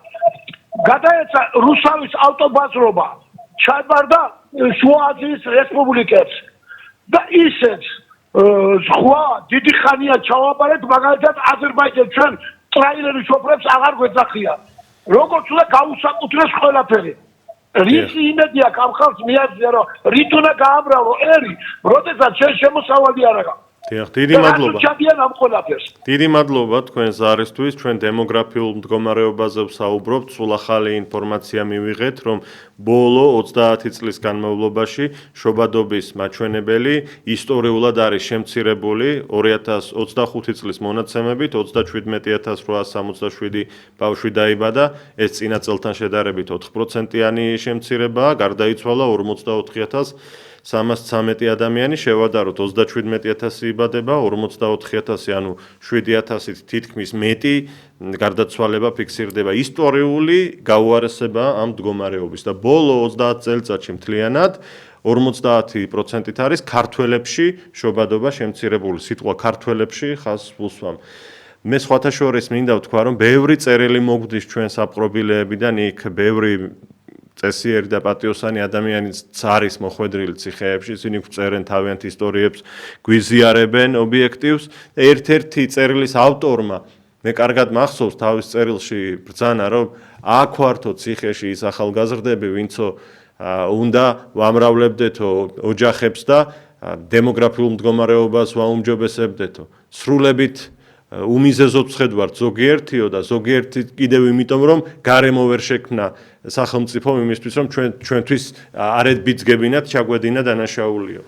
გადაეცა რუსავის ავტობაზრობა, ჩაბარდა შუა აზიის რესპუბლიკებს და ისეც სხვა დიდი ხანია ჩავაბარეთ, მაგალითად აზერბაიჯანს ჩვენ ტრაილერის შოფერებს აღარ გვეძახიან. როგორც უნდა გაუსაკუთრეს ყველაფერი. რისი იმედი აქვს ამ ხალხს მიაძია, რომ რით უნდა გაამრავლო ერი, როდესაც შემოსავალი არ აქვს. დიდი მადლობა. დიდი მადლობა თქვენ ზარისთვის, ჩვენ დემოგრაფიულ მდგომარეობაზე ვსაუბრობთ, სულ ახალი ინფორმაცია მივიღეთ, რომ ბოლო 30 წლის განმავლობაში შობადობის მაჩვენებელი ისტორიულად არის შემცირებული 2025 წლის მონაცემებით 37867 ბავშვი დაიბადა, ეს წინა წელთან შედარებით 4%-იანი შემცირებაა, გარდაიცვალა 44313 ადამიანი, შევადაროთ 37000 იბადება, 44000, ანუ 7000-ით თითქმის მეტი გარდაცვალება ფიქსირდება. ისტორიული გაუარესება ამ მდგომარეობის და ბოლო 30 წელიწადში მთლიანად 50%-ით არის ქართველებში შობადობა შემცირებული. სიტყვა ქართველებში ხაზს უსვამ. მე სხვათა შორის მინდა ვთქვა, რომ ბევრი წერილი მოგვდის ჩვენ საპყრობილეებიდან, იქ ბევრი წესიერი და პატიოსანი ადამიანიც არის მოხვედრილი ციხეებში, ისინი წერენ თავიანთ ისტორიებს, გვიზიარებენ ობიექტივს და ერთ-ერთი წერილის ავტორმა მე კარგად მახსოვს თავის წერილში ბრძანა, რომ აქ ვართო ციხეში ის ახალგაზრდები, ვინცო უნდა ვამრავლებდეთო ოჯახებს და დემოგრაფიულ მდგომარეობას ვაუმჯობესებდეთო. სრულებით უმიზეზოდ ვხედავთ ზოგიერთიო და ზოგიერთი კიდევ იმიტომ, რომ გარემო ვერ შექმნა სახელმწიფო იმისთვის, რომ ჩვენთვის არეთ ბიძგებინათ ჩაგვედინა დანაშაულიო.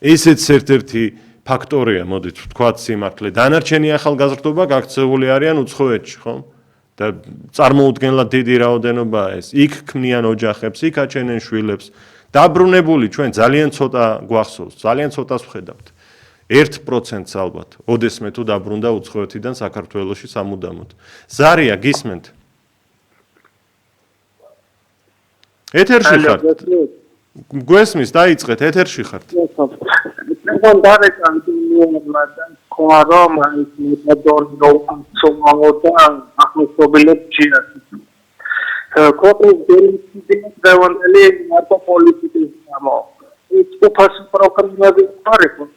ესეც ერთ-ერთი ფაქტორია, მოდით ვთქვათ სიმართლე. დანარჩენი ახალგაზრდობა გაქცეული არიან უცხოეთში, ხო? და წარმოუდგენლად დიდი რაოდენობაა ეს. იქ ქმნიან ოჯახებს, იქ აჩენენ შვილებს. დაბრუნებული ჩვენ ძალიან ცოტა გვახსოვს, ძალიან ცოტას ვხედავთ. 1%-ს ალბათ. ოდესმე თუ დაბრუნდა უცხოეთიდან საქართველოში სამუდამოდ. ზარია, გისმენთ? ეთერში ხართ? გვესმის, დაიწყეთ, ეთერში ხართ. Λοιπόν, τώρα κάνουμε κόμμα με τον Σομαλότα, αυτοστοβιλέψια. Κόπη δεν λέει να πολιτική samo. Itu pas პროგრამები არის.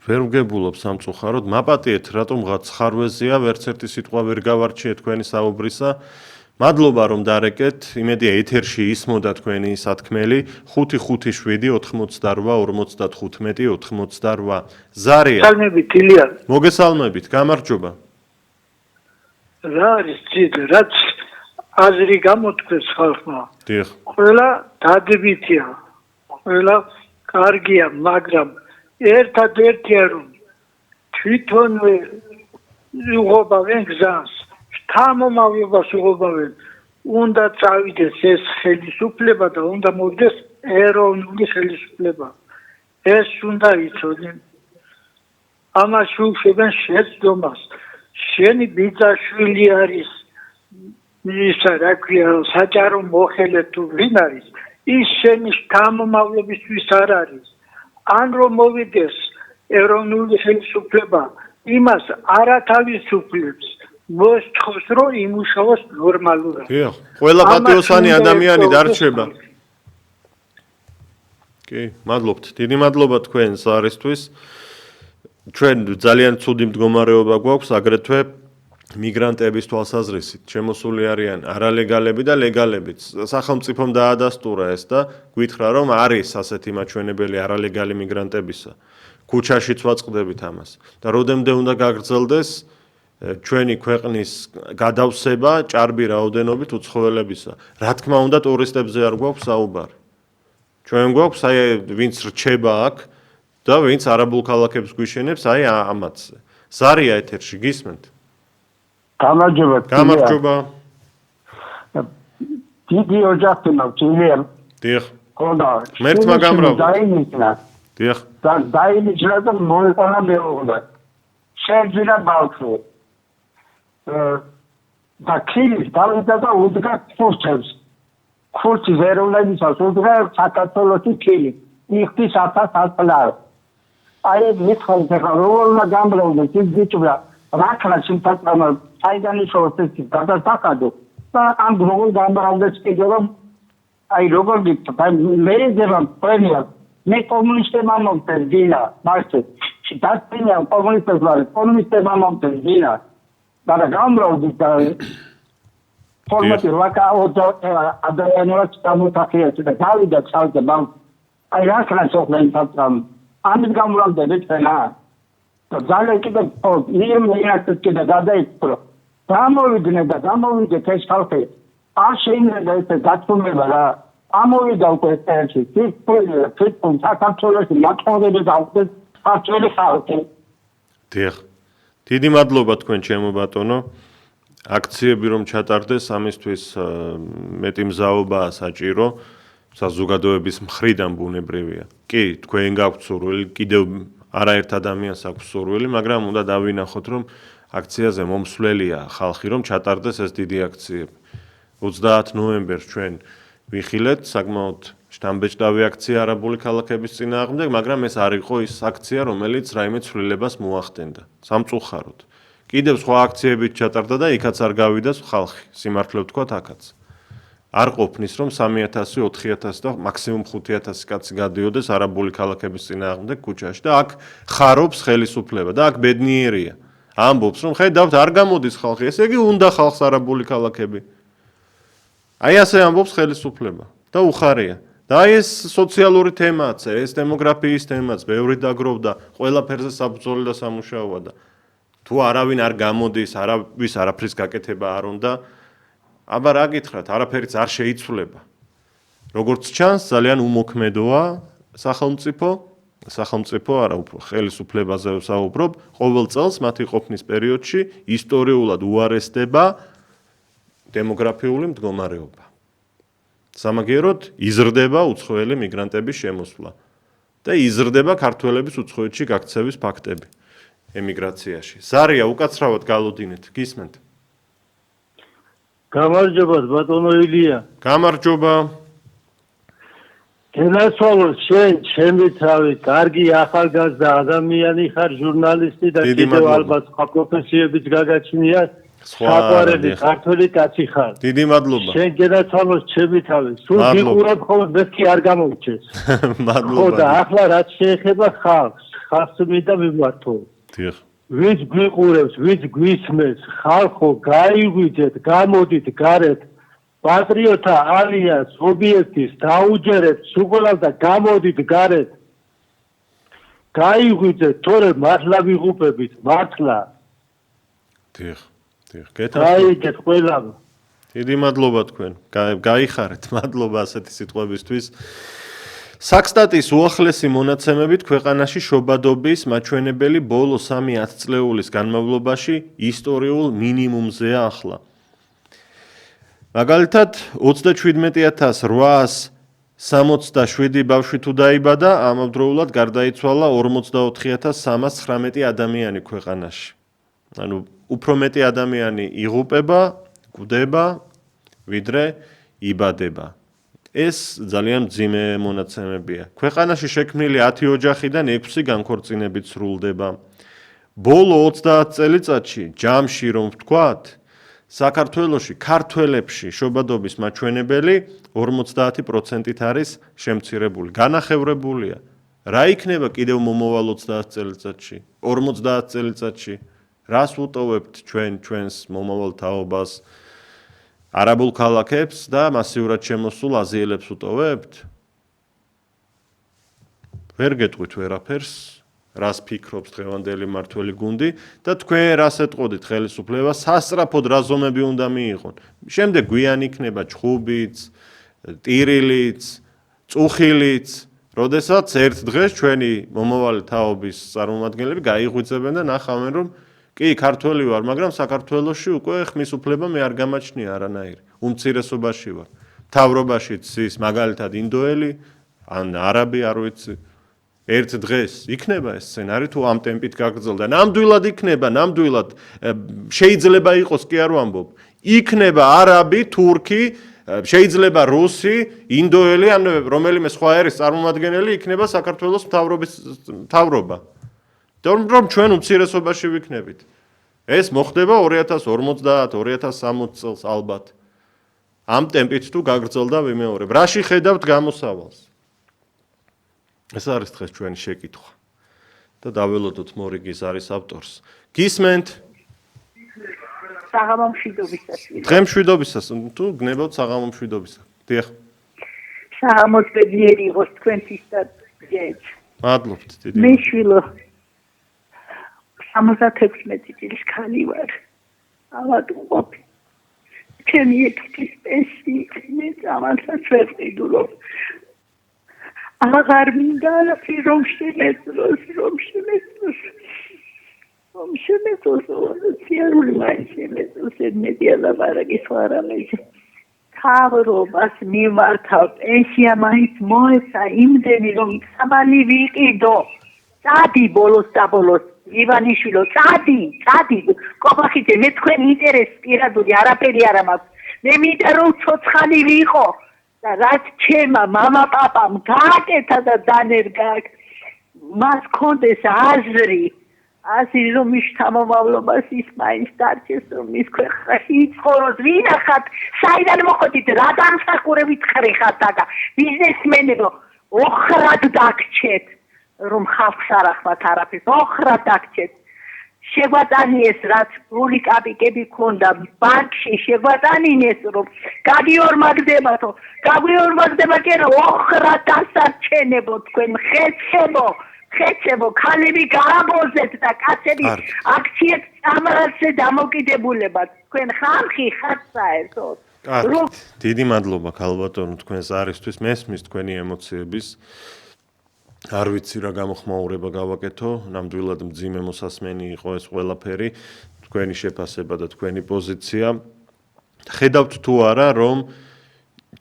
ვერ ვგებულობ სამწუხაროდ, მაპატიეთ, რატომღაც ხარვეზია, ვერც ერთი სიტყვა ვერ გავარჩიეთ თქვენი საუბრისა. მადლობა რომ დარეკეთ, იმედია ეთერში ისმოდა თქვენი სათქმელი 557 88 55 88. ზარია. სალმებით ილია. მოგესალმებით, გამარჯობა. რა არის ძილი, რაც აზრი გამოთქვეს ხალხმა. დიახ. ყველა დადებითია. ყველა კარგია, მაგრამ ერთადერთია რომ თვითონვე უღობავენ გზას. თამომავლობას უღობავენ. უნდა წავიდეს ეს ხელისუფლება და უნდა მოვიდეს ეროვნული ხელისუფლება. ეს უნდა იცოდნენ. ამას უშვებენ შეცდომას. შენი ბიძაშვილი არის ისა რა ქვია საჯარო მოხელე თუ ვინ არის ის შენი თამომავლობისთვის არ არის. ან რომ მოვიდეს ეროვნული ხელისუფლება იმას არათავისუფლებს მოსწროს რომ იმუშაოს ნორმალურად. დიახ, ყველა პატიოსანი ადამიანი დარჩება. კი, მადლობთ. დიდი მადლობა თქვენს არისთვის. ჩვენ ძალიან ცუდი მდგომარეობა გვაქვს აგრეთვე მიგრანტების თვალსაზრისით. შემოსული არიან არალეგალები და ლეგალებიც. სახელმწიფომ დაადასტურა ეს და გითხრა რომ არის ასეთი მაჩვენებელი არალეგალი მიგრანტებისა. ქუჩაშიც ვაწყდებით ამას. და როდემდე უნდა გაგრძელდეს ჩვენი ქვეყნის გადავსება ჭარბი რაოდენობით უცხოელებისა. რა თქმა უნდა ტურისტებზე არ გვაქვს საუბარი. ჩვენ გვაქვს აი ვინც რჩება აქ და ვინც არაბულ ქალაქებს გვიშენებს აი ამათზე. ზარია ეთერში გისმენთ? გამარჯობა. გამარჯობა. დიდი ოჯახი მაქვს ილიამ. დიახ. ხოდა. მერტმა გამრავლა. დაინიშნა. დიახ. დაინიშნა და მოეყოლა მეუღლე. შეძინა ბავშვი. და ქილის დავიდა და უდგა ფურჩებს. ფურჩის ეროვნებისას უდგა საქართველოში ქილი. იხდის 1000 აი მითხარ და როგორ გამბლოვდეს ის ბიჭია რაკლა სიმპათმა საიდან ისოს ეს გადასახადო და ამ როგორ გამბლოვდეს კიდევ აი როგორ გიქცა მე ძებამ პრემია მე კომუნისტებმა მომწეს დინა მასე დაწინა კომუნისტებმა მომწეს დინა და გამბლოვდეს და ფორმატი რაკა ოდო ადამიანებს გამოტახია და გავიდა ცალკე ბამ აი რაკლა სოხლენ პატრამ ამის გამოვამდებით რა. და ძალიან კიდევ მიერთეთ კიდე გადაიქცრო. გამოვიდნენ და გამოვიდეთ ეს ხალხი. არ შეიძლება ეს დაწუნება რა. ამოვიდა უკვე ეს თვითონ საქართველოში მათხოვები დავხდეს არჩეული ხალხი. დიახ. დიდი მადლობა თქვენ ჩემო ბატონო. აქციები რომ ჩატარდეს ამისთვის მეტი მზაობაა საჭირო. საზოგადოების მხრიდან ბუნებრივია. კი, თქვენ გაქვთ სურვილი, კიდევ არაერთ ადამიანს აქვს სურვილი, მაგრამ უნდა დავინახოთ, რომ აქციაზე მომსვლელია ხალხი, რომ ჩატარდეს ეს დიდი აქციები. 30 ნოემბერს ჩვენ ვიხილეთ საკმაოდ შთამბეჭდავი აქცია არაბული ქალაქების წინააღმდეგ, მაგრამ ეს არ იყო ის აქცია, რომელიც რაიმე ცვლილებას მოახდენდა. სამწუხაროდ. კიდევ სხვა აქციებით ჩატარდა და იქაც არ გავიდა ხალხი, სიმართლე ვთქვათ, აქაც. არ ყოფნის, რომ 3000, 4000 და მაქსიმუმ 5000 კაცი გადიოდეს არაბული ქალაქების წინააღმდეგ ქუჩაში და აქ ხარობს ხელისუფლება და აქ ბედნიერია. ამბობს, რომ ხედავთ, არ გამოდის ხალხი, ესე იგი უნდა ხალხს არაბული ქალაქები. აი ასე ამბობს ხელისუფლება და უხარია. და ეს სოციალური თემაა, ეს დემოგრაფიის თემაა, ბევრი დაგროვდა, ყველაფერზე საბრძოლო და სამუშაოა და თუ არავინ არ გამოდის, არავის არაფრის გაკეთება არ უნდა, აბა რა გითხრათ, არაფერიც არ შეიცვლება. როგორც ჩანს, ძალიან უმოქმედოა სახელმწიფო არა უფრო ხელისუფლებაზე ვსაუბრობ, ყოველ წელს მათი ყოფნის პერიოდში ისტორიულად უარესდება დემოგრაფიული მდგომარეობა. სამაგიეროდ იზრდება უცხოელი მიგრანტების შემოსვლა და იზრდება ქართველების უცხოეთში გაქცევის ფაქტები ემიგრაციაში. ზარია უკაცრავად გალოდინეთ, გისმენთ? გამარჯობა ბატონო ილია. გამარჯობა. გენაცვალო შენ ჩემი თავი, კარგი ახალგაზრდა ადამიანი ხარ, ჟურნალისტი და კიდევ ალბათ სხვა პროფესიებიც გაგაჩნია. საყვარელი ქართველი კაცი ხარ. დიდი მადლობა. შენ გენაცვალო ჩემი თავი, სულ გიყურებ ხოლმე მეთქი არ გამოვიჩეს. მადლობა. ხო და ახლა რაც შეეხება ხალხს მინდა მიმართო. დიახ. ვინც გვიყურებს, ვინც გვისმენს, ხალხო, გაიღვიძეთ, გამოდით გარეთ, პატრიოტთა ალიანს ობიექტის დაუჯერეთ, სულ და გამოდით გარეთ. გაიღვიძეთ, თორე მართლა ვიღუპებით, მართლა. დიახ. გაიგეთ ყველამ. დიდი მადლობა თქვენ. გაიხარეთ, მადლობა ასეთი სიტყვებისთვის. საქსტატის უახლესი მონაცემებით ქვეყანაში შობადობის მაჩვენებელი ბოლო 3-10 წლეულის განმავლობაში ისტორიულ მინიმუმზეა ახლა. მაგალითად, 37867 ბავშვი თუ დაიბადა, ამავდროულად გარდაიცვალა 44319 ადამიანი ქვეყანაში. ანუ უფრო მეტი ადამიანი იღუპება, გვდება, ვიდრე იბადება. ეს ძალიან მძიმე მონაცემებია. ქვეყანაში შექმნილი 10 ოჯახიდან 6 განქორწინებით სრულდება. ბოლო 30 წელიწადში, ჯამში რომ ვთქვათ, საქართველოში ქართველებში შობადობის მაჩვენებელი 50%-ით არის შემცირებული. განახევრებულია. რა იქნება კიდევ მომავალ 30 წელიწადში, 50 წელიწადში? რას ვუტოვებთ ჩვენს მომავალ თაობას? არაბულ ქალაქებს და მასიურად შემოსულ აზიელებს ვუტოვებთ? ვერ გეტყვით ვერაფერს, რას ფიქრობს დღევანდელი მმართველი გუნდი და თქვენ რას ეტყოდით ხელისუფლებას, სასწრაფოდ რა ზომები უნდა მიიღონ. შემდეგ გვიან იქნება ჩხუბიც, ტირილიც, წუხილიც, როდესაც ერთ დღეს ჩვენი მომავალი თაობის წარმომადგენლები გაიღვიძებენ და ნახავენ, რომ კი, ქართველი ვარ, მაგრამ საქართველოში უკვე ხმის უფლება მე არ გამაჩნია არანაირი. უმცირესობაში ვარ. მთავრობაშიც ის მაგალითად ინდოელი, ან არაბი, არ ვიცი. ერთ დღეს იქნება ეს სცენარი თუ ამ ტემპით გაგრძელდა. ნამდვილად იქნება, ნამდვილად შეიძლება იყოს, კი არ ვამბობ. იქნება არაბი, თურქი, შეიძლება რუსი, ინდოელი, ან რომელიმე სხვა ერის წარმომადგენელი იქნება საქართველოს მთავრობა. რომ ჩვენ უმცირესობაში ვიქნებით. ეს მოხდება 2050-2060 წელს ალბათ. ამ ტემპით თუ გაგრძელდა ვიმეორებ. რაში ხედავთ გამოსავალს? ეს არის დღეს ჩვენი შეკითხვა. და დაველოდოთ მორიგის არის ავტორს. გისმენთ? საღამო მშვიდობისას. დღე მშვიდობისას, თუ გნებავთ საღამო მშვიდობისას. დიახ. საღამო ბედნიერი იყოს თქვენთვის და გეც. მადლობთ დიდი. მე შვილო 76 წლის ქალი ვარ. ავადმყოფ. ჩემი ექის პენსიი წამალსაც ვერ ვყიდულობ. აღარ მინდა რომ შემეძლოს. სიარული მაინც შემეძლოს, ედმედი ალაბარაკი სხვა რამეზე. თავრობას მიმართავ, პენსია მაინც მოეცა იმდენი, რომ სამალი ვიყიდო. წადი ბოლოს და ბოლოს. ივანიშვილო, წადი, კობახიძე, მე თქვენ ინტერესს პირადული არაფერი არ მაქვს. მე მინდა რომ ცოცხალი ვიყო. და რაც ჩემმა მამა-პაპამ გააკეთა და დანერგა მას კონდეს აზრი ასე რომ მის თამამავლობას ის მაინც დარჩეს რომ მის ქვეყანაში იცხოვროს ვინახათ საიდან მოხდით რა დამსახურებით ხრეხათ და ბიზნესმენებო ოხრად დაგჩეთ რომ ხალხს არ ახმათ არაფერს ოხრად დაგჩეთ შეგვატანიეს რაც გული კაპიკები ქონდა ბანკში შეგვატანინეს რომ გაგიორმაგდებათო გაგიორმაგდება კერო ოხრად დასარჩენებო თქვენ ხეცებო ქალები გააბოზეთ და კაცები აქციებს წამრაცზე დამოკიდებულებად თქვენ ხალხი ხართ საერთოდ დიდი მადლობა ქალბატონო თქვენს არისთვის მესმის თქვენი ემოციების არ ვიცი რა გამოხმაურება გავაკეთო ნამდვილად მძიმე მოსასმენი იყო ეს ყველაფერი თქვენი შეფასება და თქვენი პოზიცია ხედავთ თუ არა რომ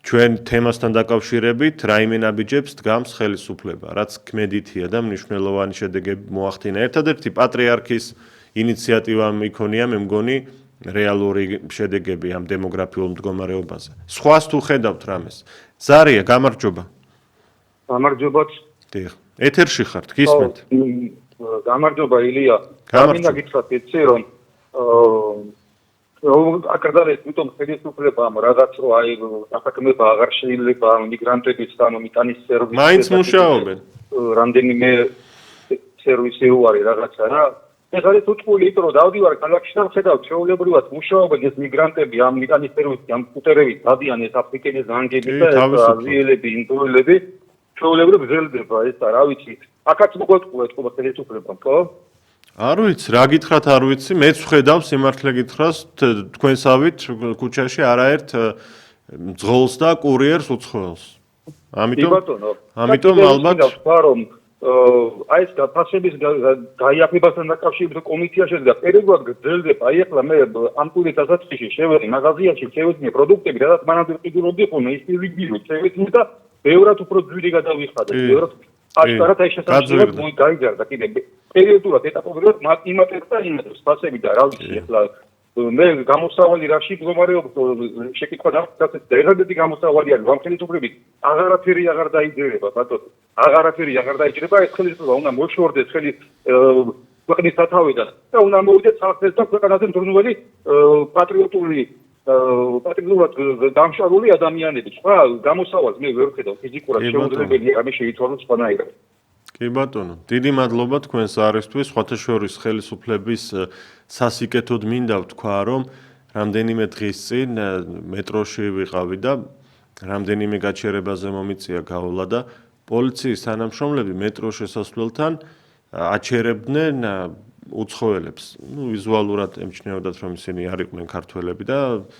ჩვენ თემასთან დაკავშირებით რაიმე ნაბიჯებს დგამს ხელისუფლება რაც ქმედითია და მნიშვნელოვანი შედეგები მოახდინა ერთადერთი პატრიარქის ინიციატივა მიქონია მე მგონი რეალური შედეგები ამ დემოგრაფიულ მდგომარეობაზე სხვას თუ ხედავთ რამეს ზარია გამარჯობა გამარჯობათ ეთერში ხართ გისმენთ გამარჯობა ილია გამინდა გითხრათ იცი რომ აკრძალეს თვითონ ხელისუფლებამ რაღაც რო აი საფრთხეობა აღარ შეიძლება მიგრანტების ანუ მიტანის სერვისი მაინც მუშაობენ რამდენიმე სერვისი უარი რაღაცა რა ეხლა ეს უთქული იყო რომ დავდივარ ქალაქში და ვხედავ ჩვეულებრივად მუშაობენ ეს მიგრანტები ამ მიტანის სერვისი ამ კუტერებით დადიან ეს აფრიკენის ზანგები და აზიელები ინდოელები ჩვეულებრივ გრძელდება ეს რა ვიცი აქაც მოგეთყუეთ ყობა ხელისუფლებამ ხო არ ვიცი რა გითხრათ არ ვიცი მეც ვხედავ სიმართლე გითხრას თქვენსავით ქუჩაში არაერთ მძღოლს და კურიერს უცხოელს ამიტომ ალბათ ვთქვა რომ აი ეს გაფასების გაიაფებასთან დაკავშირებით კომისია შედგა პერიოდულად გრძელდება აი ახლა მე ამ ტურის დასაწყისში შევედი მაღაზიაში შევედი პროდუქტები სადაც მანამდე ყიდულობდი ხოლმე ის პირიგირო შევედი და ბევრად უფრო ძვირი გადავიხადე ბევრად აშკარად აი შესაძლებლად გაიძარდა კიდე პერიოდულად ეტაპობრივად იმატებს და იმატებს ფასები და რა ვიცი ახლა მე გამოსავალი რაში მდგომარეობს შეკითხვა დავწერთ და ერთადერთი გამოსავალი არის ამ ხელისუფლებით აღარაფერი აღარ დაიძრება ბატონო აღარაფერი აღარ დაიჭრება ეს ხელისუფლება უნდა მოშორდეს ქვეყნის სათავედან და უნდა მოვიდეს სახლის და ქვეყანაზე მძღველი პატრიოტული პატრიოტულად დამშრალული ადამიანები სხვა გამოსავალს მე ვერ ვხედავ ფიზიკურად შეუძლებელია ამე შეიცვალოს სხვანაირად კი ბატონო დიდი მადლობა თქვენს არისთვის სხვათა შორის ხელისუფლების სასიკეთოდ მინდა ვთქვა რომ რამდენიმე დღის წინ მეტროში ვიყავი და რამდენიმე გაჩერებაზე მომიწია გავლა და პოლიციის თანამშრომლები მეტროს შესასვლელთან აჩერებდნენ უცხოელებს ვიზუალურად ემჩნეოდათ რომ ისინი არ იყვნენ ქართველები და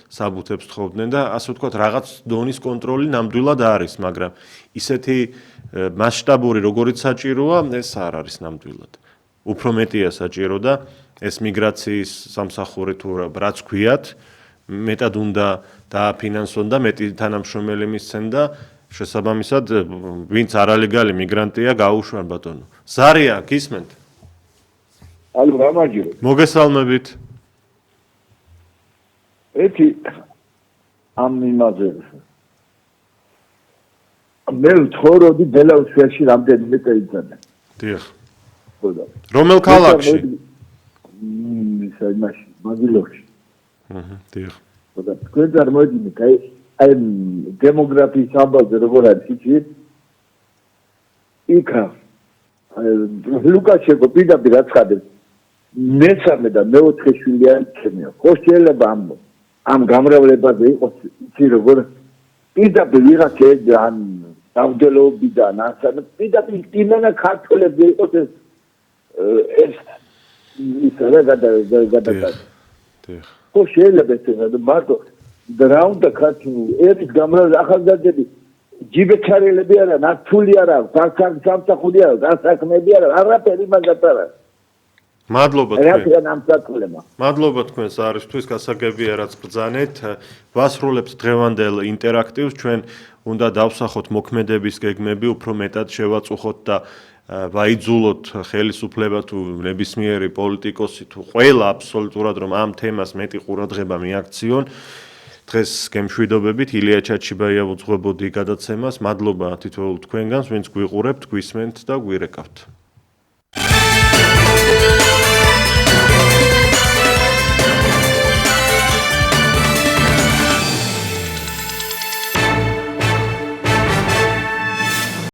საბუთებს თხოვდნენ და ასე ვთქვათ რაღაც დონის კონტროლი ნამდვილად არის მაგრამ ისეთი მასშტაბური როგორიც საჭიროა ეს არ არის ნამდვილად უფრო მეტია საჭირო და ეს მიგრაციის სამსახური თუ რაც ქვიათ მეტად უნდა დააფინანსონ და მეტი თანამშრომელი მისცენ და შესაბამისად ვინც არალეგალი მიგრანტია გაუშვან ბატონო ზარია გისმენთ ალო გამარჯობა მოგესალმებით ეთი ამ იმაზე მე ვთხოვდი ბელარუსში რამდენიმე წელიწადია დიახ რომელ ქალაქში ისა იმაში მაგილოვში დიახ და თქვენ წარმოიდგინეთ აი დემოგრაფიის ამბავზე როგორ არის იცი იქა ლუკაშენკო პირდაპირ აცხადებს მესამე და მეოთხე შვილი არის ჩემია ხო შეიძლება ამ გამრავლებაზე იყოს იცი როგორ პირდაპირ ვიღაცა ან დავდელობიდან ასან პირდაპირ იმენა ქართველები იყოს ეს ისა რა გადაგა ხო შეიძლება ეს მარტო რა უნდა ქართული ერის გამრავალი ახალგაზრდები ჯიბეჩარელები არა ნაცული არა სამსახური არა დასაქმები არა არაფერი მაგათ არა მადლობა თქვენს არისთვის გასაგებია რაც ბრძანეთ ვასრულებთ დღევანდელ ინტერაქტივს ჩვენ უნდა დავსახოთ მოქმედების გეგმები უფრო მეტად შევაწუხოთ და ვაიძულოთ ხელისუფლება თუ ნებისმიერი პოლიტიკოსი თუ ყველა აბსოლუტურად რომ ამ თემას მეტი ყურადღება მიაქციონ დღეს გემშვიდობებით ილია ჩაჩიბაია უძღვებოდი გადაცემას. მადლობა თითოეულ თქვენგანს, ვინც გვიყურებთ, გვისმენთ და გვირეკავთ.